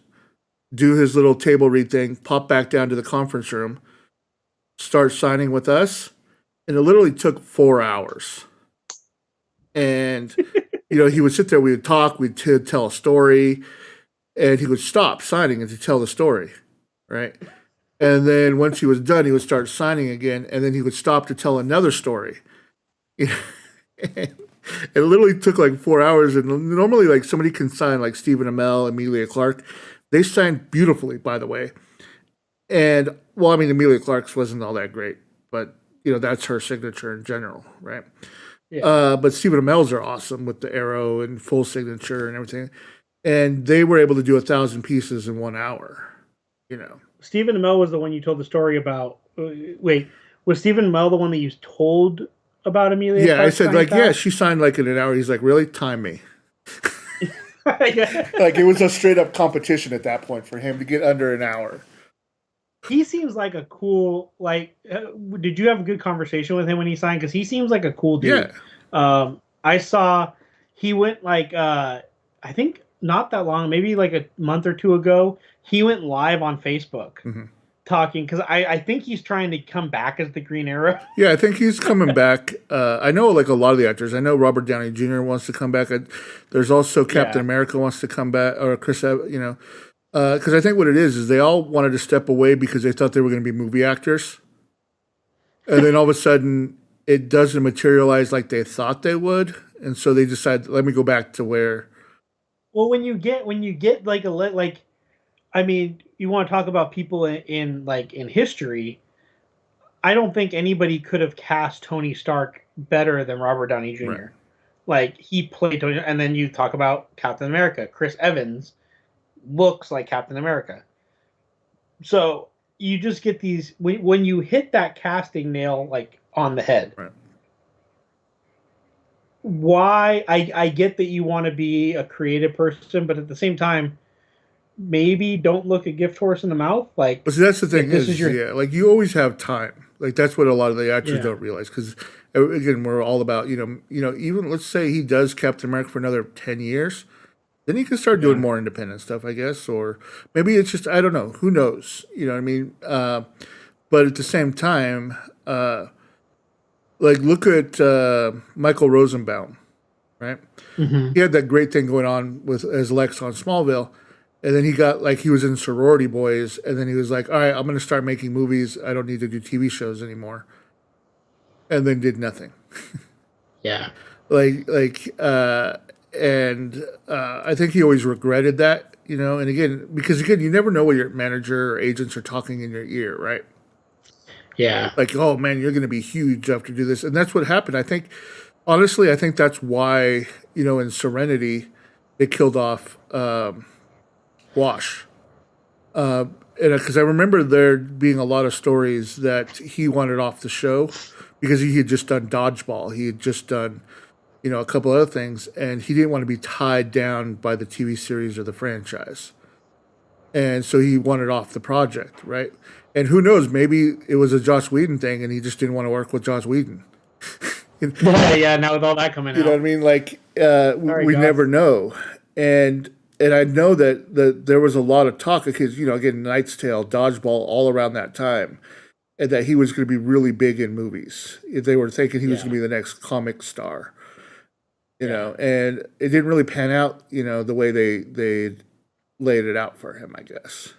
do his little table read thing, pop back down to the conference room, start signing with us, and it literally took 4 hours. And you know, he would sit there, we would talk, we'd tell a story, and he would stop signing and to tell the story, right? And then once he was done, he would start signing again, and then he would stop to tell another story. It literally took like 4 hours, and normally like somebody can sign like Stephen Amell, Emilia Clarke. They signed beautifully, by the way. And, well, I mean, Emilia Clarke's wasn't all that great, but, you know, that's her signature in general, right? Yeah. But Stephen Amell's are awesome with the arrow and full signature and everything. And they were able to do 1,000 pieces in 1 hour, you know. Stephen Amell was the one you told the story about. Wait, was Stephen Amell the one that you told about Emilia? Yeah, I said, like, yeah, she signed like in an hour. He's like, really? Time me. Like, it was a straight up competition at that point for him to get under an hour. He seems like a cool, like, did you have a good conversation with him when he signed? Because he seems like a cool dude. Yeah. I saw he went like, I think not that long, maybe like a month or two ago, he went live on Facebook talking, because I think he's trying to come back as the Green Arrow. Yeah, I think he's coming back. I know like a lot of the actors. I know Robert Downey Jr. wants to come back. There's also Captain America wants to come back, or Chris, you know. Because I think what it is they all wanted to step away because they thought they were going to be movie actors. And then all of a sudden, it doesn't materialize like they thought they would. And so they decide, let me go back to where. Well, when you get like I mean, you want to talk about people in history. I don't think anybody could have cast Tony Stark better than Robert Downey Jr. Right. Like, he played Tony, and then you talk about Captain America. Chris Evans looks like Captain America. So you just get these, when you hit that casting nail like on the head. Right. Why I get that you want to be a creative person, but at the same time, maybe don't look a gift horse in the mouth. Like, but see, that's the thing is like you always have time. Like that's what a lot of the actors don't realize. Because again, we're all about even let's say he does Captain America for another 10 years, then he can start doing more independent stuff, I guess, or maybe it's just I don't know. Who knows? You know what I mean? But at the same time, like look at Michael Rosenbaum, right? Mm-hmm. He had that great thing going on with as Lex on Smallville. And then he got he was in Sorority Boys, and then he was like, "All right, I'm going to start making movies. I don't need to do TV shows anymore." And then did nothing. Yeah. And I think he always regretted that, And again, because you never know what your manager or agents are talking in your ear, right? Yeah. Like, oh man, you're going to be huge after do this, and that's what happened. I think, honestly, that's why in Serenity, they killed off. Wash. And because I remember there being a lot of stories that he wanted off the show because he had just done Dodgeball. He had just done, a couple other things, and he didn't want to be tied down by the TV series or the franchise. And so he wanted off the project, right? And who knows, maybe it was a Joss Whedon thing and he just didn't want to work with Joss Whedon. Yeah, now with all that coming out. You know what I mean? We never know. And I know that there was a lot of talk because, again, Knight's Tale, Dodgeball, all around that time, and that he was going to be really big in movies. They were thinking he was going to be the next comic star, and it didn't really pan out, the way they laid it out for him, I guess.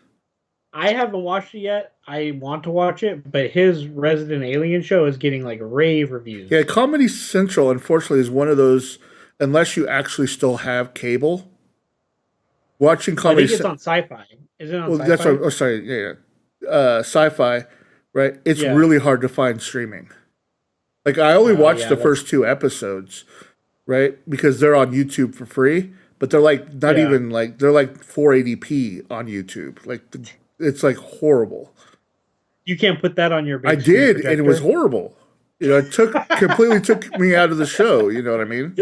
I haven't watched it yet. I want to watch it, but his Resident Alien show is getting rave reviews. Yeah, Comedy Central, unfortunately, is one of those, unless you actually still have cable. Watching comedy. I think it's on Sci-Fi. Is it on Sci-Fi? That's what, sorry, yeah. Sci-Fi, right? It's really hard to find streaming. I only watched the first 2 episodes, right? Because they're on YouTube for free, but they're not even they're 480p on YouTube. It's horrible. You can't put that on your big I did, and it was horrible. It completely took me out of the show. You know what I mean?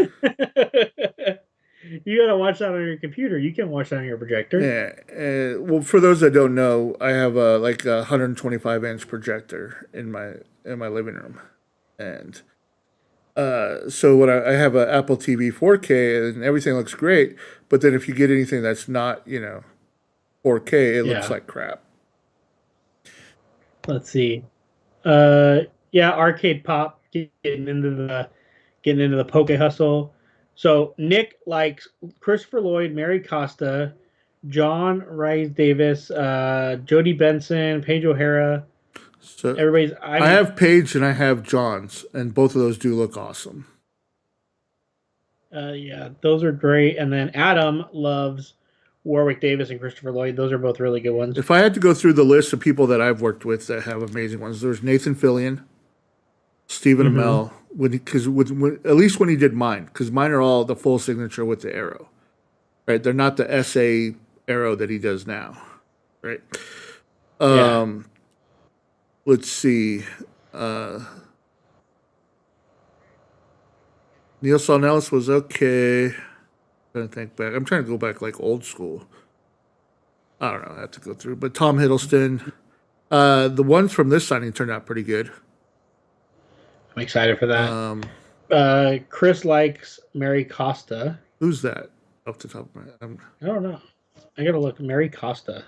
You gotta watch that on your computer. You can't watch that on your projector. Yeah. Well, for those that don't know, I have a 125-inch projector in my living room, and so when I have an Apple TV 4K and everything looks great, but then if you get anything that's not 4K, it looks like crap. Let's see. Arcade Pop getting into the Poke Hustle. So Nick likes Christopher Lloyd, Mary Costa, John Rhys Davis, Jodie Benson, Paige O'Hara. So I have Paige and I have John's, and both of those do look awesome. Those are great. And then Adam loves Warwick Davis and Christopher Lloyd. Those are both really good ones. If I had to go through the list of people that I've worked with that have amazing ones, there's Nathan Fillion, Stephen Amell, at least when he did mine, because mine are all the full signature with the arrow, right? They're not the SA arrow that he does now, right? Let's see. Neil Sonellis was okay. I'm trying to think back. I'm trying to go back old school. I don't know. I have to go through. But Tom Hiddleston. The ones from this signing turned out pretty good. I'm excited for that. Chris likes Mary Costa. Who's that? Off the top of my head. I don't know. I gotta look. Mary Costa.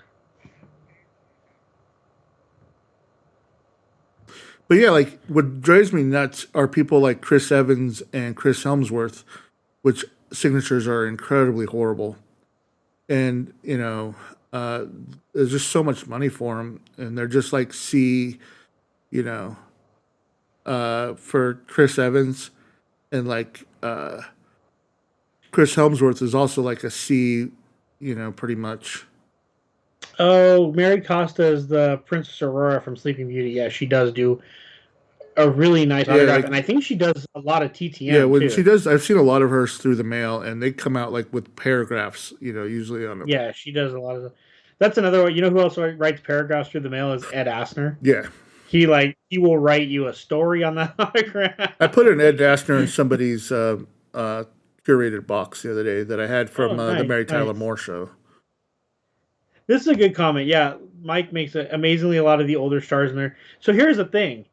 But yeah, what drives me nuts are people like Chris Evans and Chris Helmsworth, which signatures are incredibly horrible. And, there's just so much money for them. And they're just C, for Chris Evans. And Chris Helmsworth is also a C, pretty much. Oh, Mary Costa is the Princess Aurora from Sleeping Beauty. Yeah, she does do a really nice autograph, and I think she does a lot of TTM. Yeah, when she does, I've seen a lot of hers through the mail, and they come out with paragraphs. Usually on them. Yeah, she does a lot of. That's another one. You know who else writes paragraphs through the mail is Ed Asner. Yeah, he will write you a story on that autograph. I put an Ed Asner in somebody's curated box the other day that I had from the Mary Tyler Moore show. This is a good comment. Yeah, Mike makes amazingly a lot of the older stars in there. So here's the thing.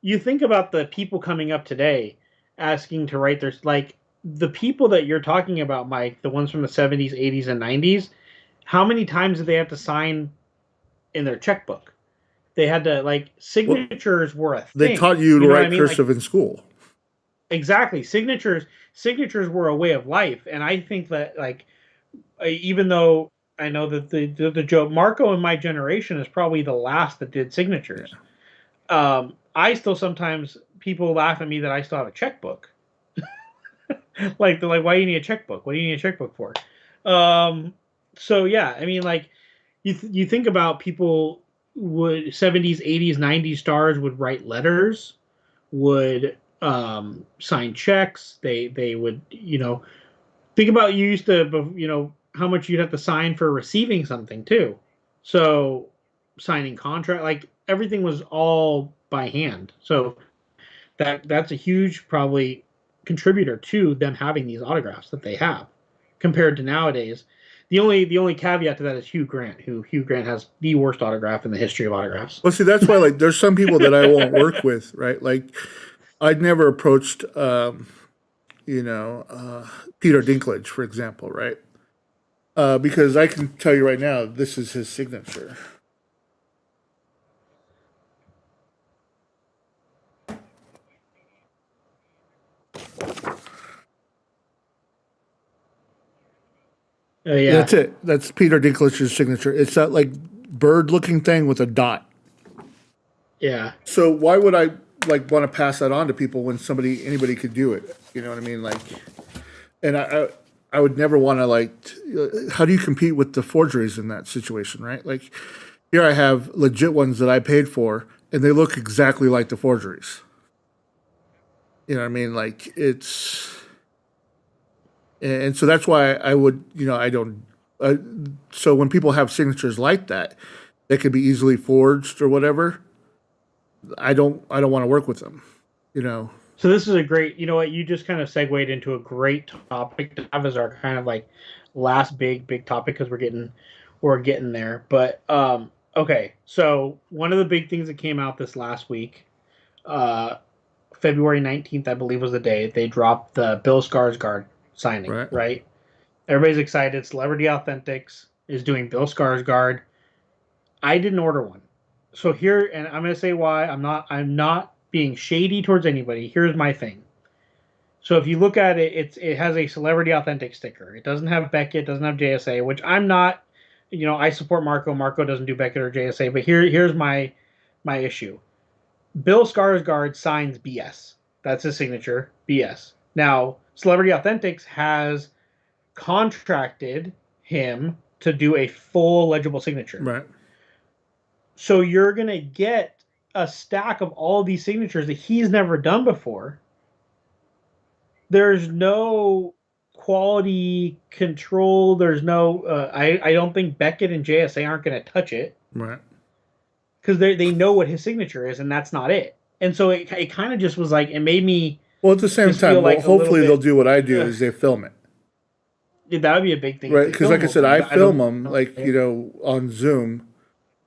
you think about the people coming up today asking to write their, like, the people that you're talking about, Mike, the ones from the 70s, 80s, and 90s, how many times did they have to sign in their checkbook? They had to, like, signatures were a thing. They taught you to write cursive in school. Exactly. Signatures were a way of life. And I think that, like, even though I know that the joke, Marco in my generation is probably the last that did signatures. Yeah. I still sometimes, people laugh at me that I still have a checkbook. Like, they're like, why do you need a checkbook? What do you need a checkbook for? So yeah, I mean, like, you think about people would 70s, 80s, 90s stars would write letters, would sign checks. They would, think about, you used to, how much you'd have to sign for receiving something too. So signing contract, like, everything was all by hand. So that's a huge probably contributor to them having these autographs that they have compared to nowadays. The only caveat to that is Hugh Grant, Hugh Grant has the worst autograph in the history of autographs. Well, see, that's why, like, there's some people that I won't work with, right? Like, I'd never approached, Peter Dinklage, for example, right? Because I can tell you right now, this is his signature. Yeah. That's it. That's Peter Dinklage's signature. It's that, like, bird-looking thing with a dot. Yeah. So why would I, like, want to pass that on to people when anybody could do it? You know what I mean? Like, and I would never want to, like, how do you compete with the forgeries in that situation, right? Like, here I have legit ones that I paid for, and they look exactly like the forgeries. You know what I mean? Like, it's... And so that's why I would, I don't. So when people have signatures like that, that could be easily forged or whatever, I don't want to work with them, So this is a great, you just kind of segued into a great topic to have as our kind of, like, last big topic, because we're getting there. But okay, so one of the big things that came out this last week, February 19th, I believe was the day they dropped the Bill Skarsgård signing, right? Everybody's excited. Celebrity Authentics is doing Bill Skarsgård. I didn't order one. So here, and I'm going to say why. I'm not being shady towards anybody. Here's my thing. So if you look at it, it has a Celebrity Authentic sticker. It doesn't have Beckett, doesn't have JSA, which I'm not, I support Marco. Marco doesn't do Beckett or JSA, but here's my issue. Bill Skarsgård signs BS. That's his signature, BS. Now, Celebrity Authentics has contracted him to do a full legible signature. Right. So you're going to get a stack of all these signatures that he's never done before. There's no quality control. There's no, I don't think Beckett and JSA aren't going to touch it. Right. Because they know what his signature is, and that's not it. And so it kind of just was like, it made me... Well, at the same time, hopefully they'll do what I do, is they film it. Yeah, that would be a big thing. Right, because like I said, I film them, like, on Zoom,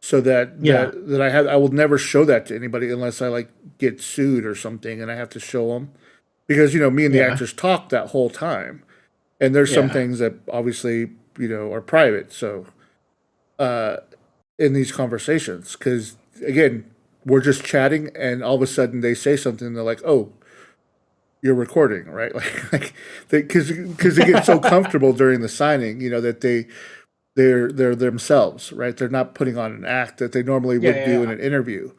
so that I will never show that to anybody unless I, like, get sued or something, and I have to show them. Because, me and the actors talk that whole time. And there's some things that obviously, are private, so, in these conversations. Because, again, we're just chatting, and all of a sudden they say something, and they're like, oh, you're recording, right? Like because they get so comfortable during the signing, that they're themselves, right? They're not putting on an act that they normally would do in an interview.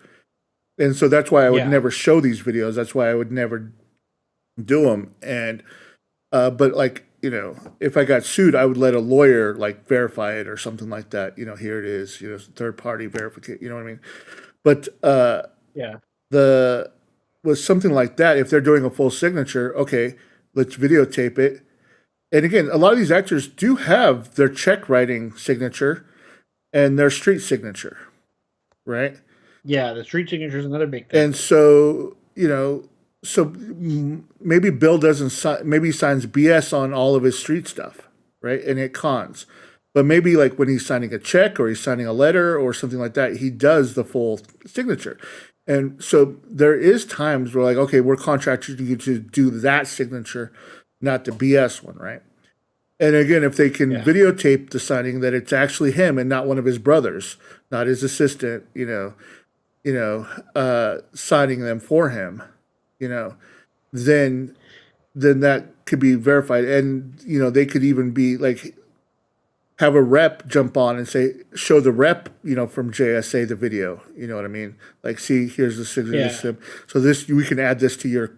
And so that's why I would never show these videos. That's why I would never do them. And but, like, if I got sued, I would let a lawyer, like, verify it or something like that. Here it is, third party verification. You know what I mean? But with something like that, if they're doing a full signature, okay, let's videotape it. And again, a lot of these actors do have their check writing signature and their street signature, right? Yeah, the street signature is another big thing. And so, so maybe Bill doesn't maybe he signs BS on all of his street stuff, right? And it cons. But maybe, like, when he's signing a check or he's signing a letter or something like that, he does the full signature. And so there is times where like, okay, we're contracted you to do that signature, not the BS one, right? And again, if they can videotape the signing that it's actually him and not one of his brothers, not his assistant, signing them for him, then that could be verified. And, they could even be like, have a rep jump on and show the rep, from JSA the video. You know what I mean? Like, see, here's the signature. So we can add this to your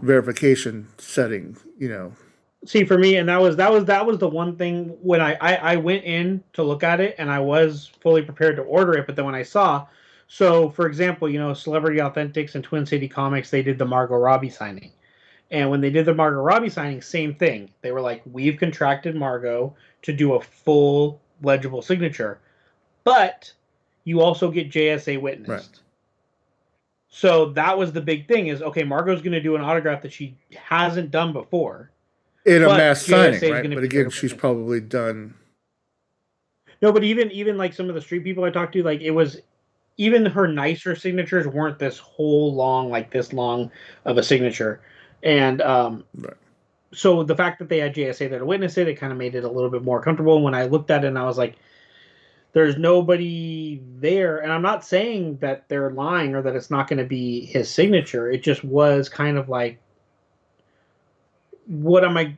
verification setting, See, for me, and that was the one thing when I went in to look at it, and I was fully prepared to order it, but then when I saw, so for example, Celebrity Authentics and Twin City Comics, they did the Margot Robbie signing. And when they did the Margot Robbie signing, same thing. They were like, we've contracted Margot to do a full legible signature, but you also get JSA witnessed. Right. So that was the big thing is, okay, Margot's going to do an autograph that she hasn't done before. In a mass signing, right? But again, she's probably done. No, but even like some of the street people I talked to, like it was, even her nicer signatures weren't this whole long, like this long of a signature. And right. So the fact that they had JSA there to witness it kind of made it a little bit more comfortable. When I looked at it and I was like, there's nobody there. And I'm not saying that they're lying or that it's not going to be his signature. It just was kind of like, what am I,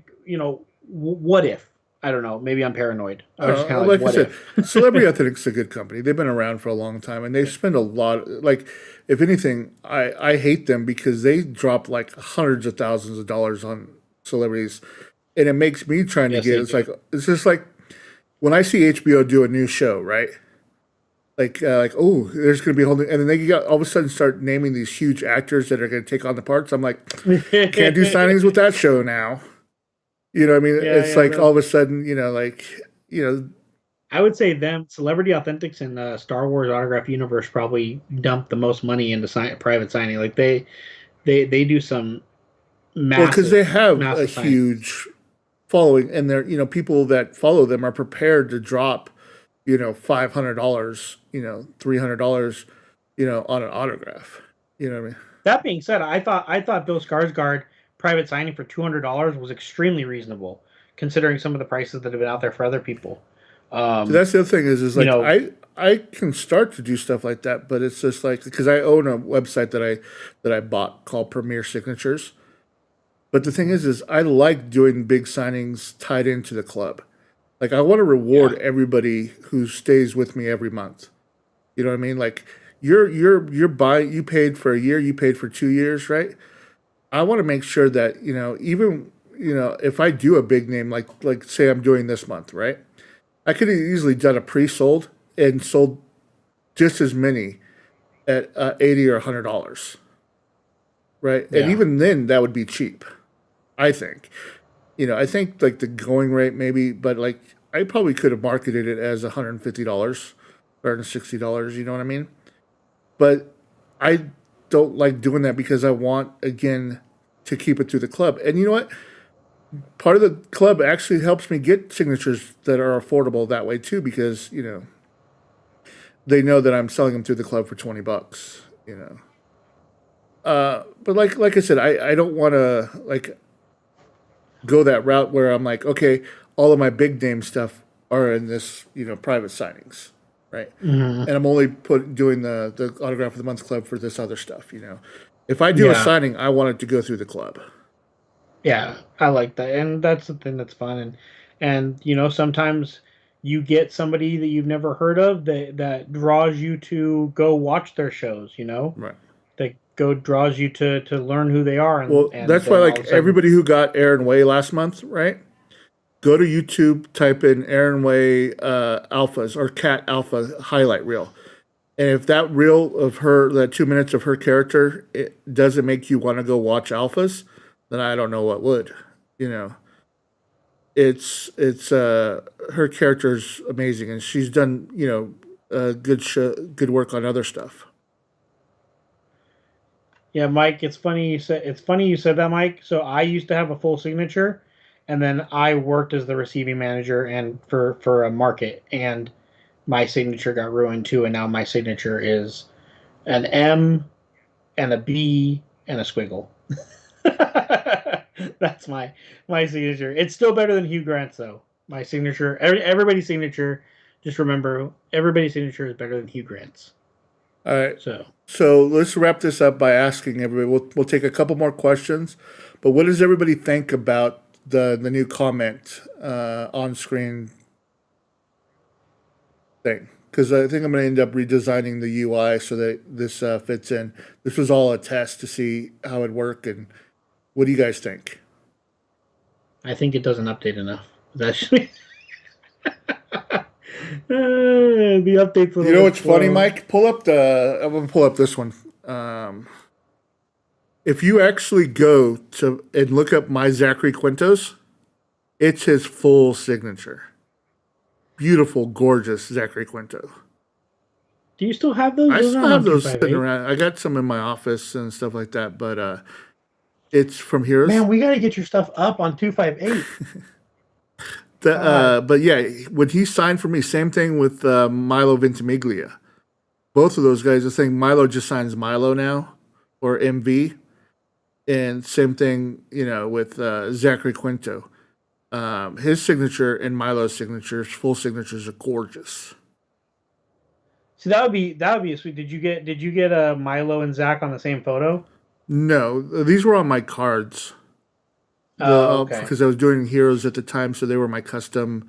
what if? I don't know. Maybe I'm paranoid. I was kind of like I said, Celebrity Authentics is a good company. They've been around for a long time, and they spend a lot. Like, if anything, I hate them because they drop like hundreds of thousands of dollars on celebrities, and it makes me trying to get. It's just like when I see HBO do a new show, right? Like oh, there's going to be a whole new, and then they all of a sudden start naming these huge actors that are going to take on the parts. I'm like, can't do signings with that show now. You know what I mean? It's like all of a sudden, I would say them, Celebrity Authentics and Star Wars Autograph Universe probably dump the most money into private signing. Like they do some massive. Well, because they have a huge following, and they're people that follow them are prepared to drop, $500, $300, on an autograph. You know what I mean? That being said, I thought Bill Skarsgård private signing for $200 was extremely reasonable, considering some of the prices that have been out there for other people. So that's the other thing is like I can start to do stuff like that, but it's just like because I own a website that I bought called Premier Signatures. But the thing is I like doing big signings tied into the club. Like I want to reward everybody who stays with me every month. You know what I mean? Like you're buying, you paid for a year, you paid for 2 years, right? I want to make sure that, even, if I do a big name, like say I'm doing this month, right? I could have easily done a pre-sold and sold just as many at $80 or $100, right? Yeah. And even then that would be cheap, I think. I think like the going rate maybe, but like I probably could have marketed it as $150, $160, you know what I mean? But I don't like doing that because I want, again, to keep it through the club. And you know what? Part of the club actually helps me get signatures that are affordable that way too, because, they know that I'm selling them through the club for $20, But like I said, I don't want to like go that route where I'm like, okay, all of my big name stuff are in this, private signings. Right. Mm-hmm. And I'm only doing the Autograph of the Month Club for this other stuff, If I do a signing, I want it to go through the club. Yeah, I like that. And that's the thing that's fun. And sometimes you get somebody that you've never heard of that draws you to go watch their shows, Right. That draws you to learn who they are. And that's why like everybody who got Aaron Way last month, right? Go to YouTube, type in Aaron Way alphas or cat alpha highlight reel. And if that reel of her, that 2 minutes of her character, it doesn't make you want to go watch alphas, then I don't know what would. It's her character's amazing, and she's done good work on other stuff. Yeah, Mike, it's funny you said that, Mike. So I used to have a full signature. And then I worked as the receiving manager and for a market, and my signature got ruined too. And now my signature is an M, and a B, and a squiggle. That's my signature. It's still better than Hugh Grant's, though. My signature, everybody's signature. Just remember, everybody's signature is better than Hugh Grant's. All right. So let's wrap this up by asking everybody. We'll take a couple more questions, but what does everybody think about the new comment on screen thing? Because I think I'm going to end up redesigning the UI so that this fits in. This was all a test to see how it worked, and what do you guys think? I think it doesn't update enough. Actually, the updates. You know what's funny, Mike? I'm gonna pull up this one. If you actually go to and look up my Zachary Quintos, it's his full signature. Beautiful, gorgeous Zachary Quinto. Do you still have those? I still have those sitting around. I got some in my office and stuff like that, but it's from Heroes. Man, we got to get your stuff up on 258. But yeah, when he signed for me, same thing with Milo Ventimiglia. Both of those guys, I think Milo just signs Milo now, or MV. And same thing, with Zachary Quinto. His signature and Milo's signatures, full signatures, are gorgeous. So that would be a sweet. Did you get Milo and Zach on the same photo? No, these were on my cards. Okay. Because I was doing Heroes at the time, so they were my custom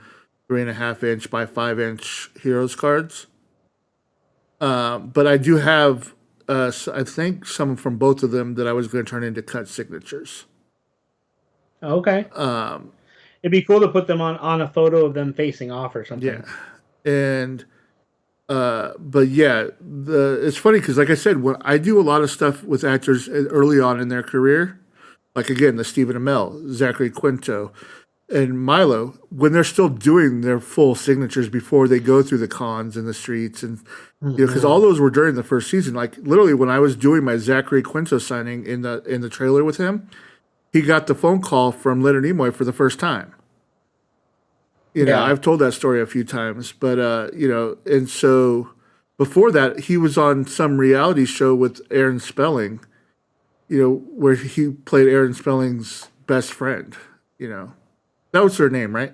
3.5 inch by 5 inch Heroes cards. But I do have, I think, some from both of them that I was going to turn into cut signatures. Okay. It'd be cool to put them on a photo of them facing off or something. Yeah, and but yeah, it's funny because, like I said, when I do a lot of stuff with actors early on in their career. Like, again, the Stephen Amell, Zachary Quinto, and Milo, when they're still doing their full signatures before they go through the cons and the streets. And, because all those were during the first season. Like, literally, when I was doing my Zachary Quinto signing in the trailer with him, he got the phone call from Leonard Nimoy for the first time. I've told that story a few times. But, and so before that, he was on some reality show with Aaron Spelling, where he played Aaron Spelling's best friend, That was her name, right?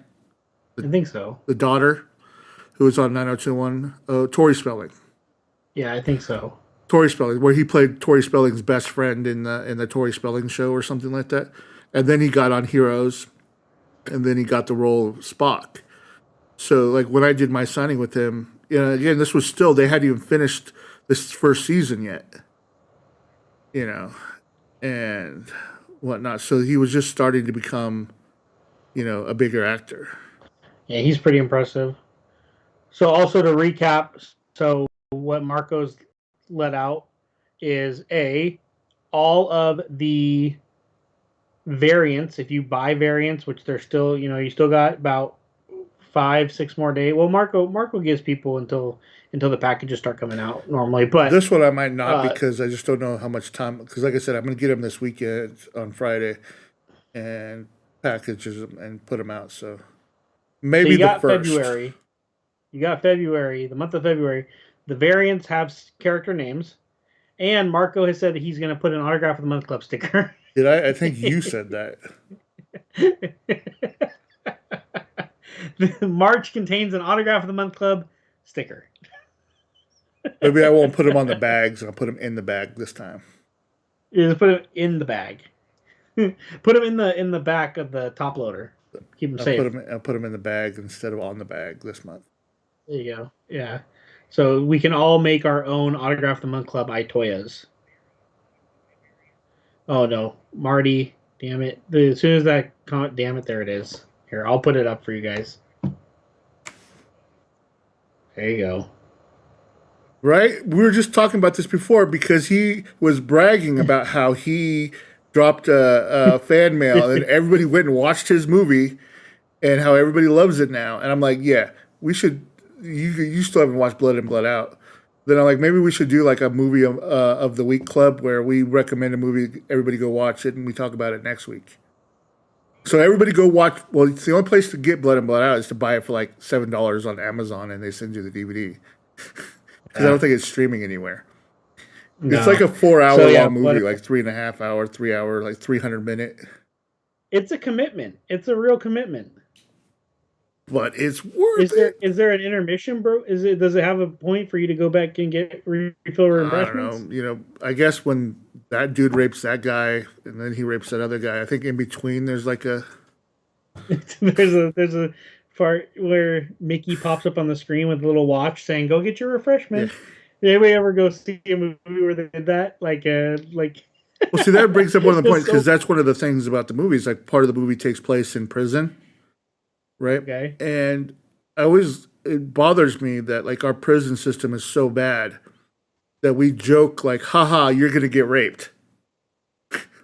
I think so. The daughter who was on 90210, Tori Spelling. Yeah, I think so. Tori Spelling, where he played Tori Spelling's best friend in the Tori Spelling show or something like that. And then he got on Heroes, and then he got the role of Spock. So, like, when I did my signing with him, again, this was still, they hadn't even finished this first season yet, and whatnot. So he was just starting to become, a bigger actor. Yeah, he's pretty impressive. So also to recap, so what Marco's let out is all of the variants, if you buy variants, which they're still, you still got about 5-6 more days. Well, Marco gives people until the packages start coming out normally. But this one I might not, because I just don't know how much time. Because like I said, I'm going to get them this weekend on Friday, and packages them and put them out. So maybe you got the first. You got February, the month of February. The variants have character names, and Marco has said that he's going to put an Autograph of the Month Club sticker. Did I? I think you said that. March contains an Autograph of the Month Club sticker. Maybe I won't put them on the bags. I'll put them in the bag this time. You just put them in the bag. Put them in the back of the top loader. Keep them safe. I'll put them in the bag instead of on the bag this month. There you go. Yeah. So we can all make our own Autograph of the Month Club Itoyas. Oh no, Marty! Damn it! As soon as that comment, damn it, there it is. Here, I'll put it up for you guys. There you go. Right? We were just talking about this before because he was bragging about how he dropped a fan mail and everybody went and watched his movie and how everybody loves it now. And I'm like, yeah, we should. You still haven't watched Blood In, Blood Out. Then I'm like, maybe we should do like a movie of the week club where we recommend a movie, everybody go watch it, and we talk about it next week. So everybody go watch. Well, it's the only place to get Blood In, Blood Out is to buy it for like $7 on Amazon, and they send you the DVD. Because I don't think it's streaming anywhere. It's No. like a 4-hour So, yeah, long movie, but like 3.5 hour, 3 hour, like 300 minute. it's a commitment. It's a real commitment. But it's worth it. Is there an intermission, bro? Does it have a point for you to go back and get refill I refreshments? don't know. I guess when that dude rapes that guy and then he rapes that other guy, I think in between there's like a there's a part where Mickey pops up on the screen with a little watch saying, "Go get your refreshments." yeah. Did anybody ever go see a movie where they did that? Like. Well, see, that brings up one of the points because So, that's one of the things about the movies. Like part of the movie takes place in prison, right? okay. And it bothers me that like our prison system is so bad that we joke like, haha, you're gonna get raped.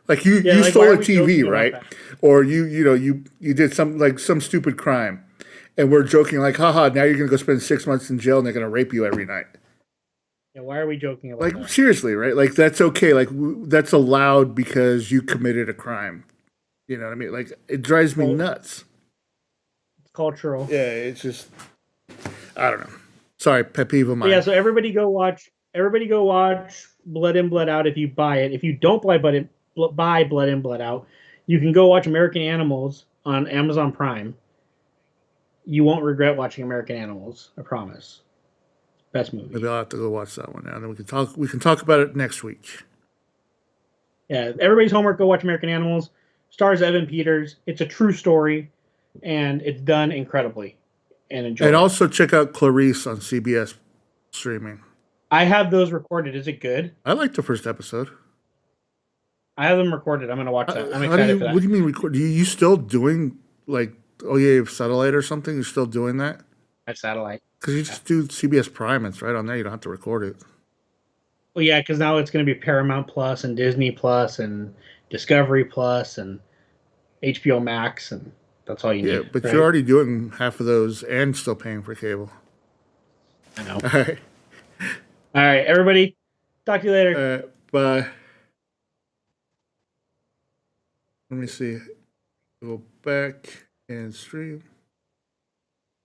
Like you Like, stole a TV, right? Or you did some stupid crime. And we're joking like, haha, now you're gonna go spend 6 months in jail and they're gonna rape you every night. Yeah, why are we joking about Like that? seriously, right? Like that's okay. Like that's allowed because you committed a crime. You know what I mean? Like it drives me nuts. It's cultural. Yeah, it's just I don't know. Sorry, pet peeve of mine. Yeah, so everybody go watch Blood In, Blood Out if you buy it. If you don't buy Blood In, Blood Out, you can go watch American Animals on Amazon Prime. You won't regret watching American Animals, I promise. Best movie. Maybe I'll have to go watch that one now. Then we can talk about it next week. Yeah, everybody's homework, go watch American Animals. Stars Evan Peters. It's a true story, and it's done incredibly. And enjoy. And also check out Clarice on CBS streaming. I have those recorded. Is it good? I liked the first episode. I have them recorded. I'm going to watch that. I'm excited for that. What do you mean record? Are you still doing like you have satellite or something? You're still doing that? I have satellite. Because you just do CBS Prime. It's right on there. You don't have to record it. Well, yeah, because now it's going to be Paramount Plus and Disney Plus and Discovery Plus and HBO Max, and that's all you need. Yeah, but you're already doing half of those and still paying for cable. I know. All right. All right, everybody. Talk to you later. Bye. Let me see. Go back and stream.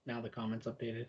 Now the comments updated.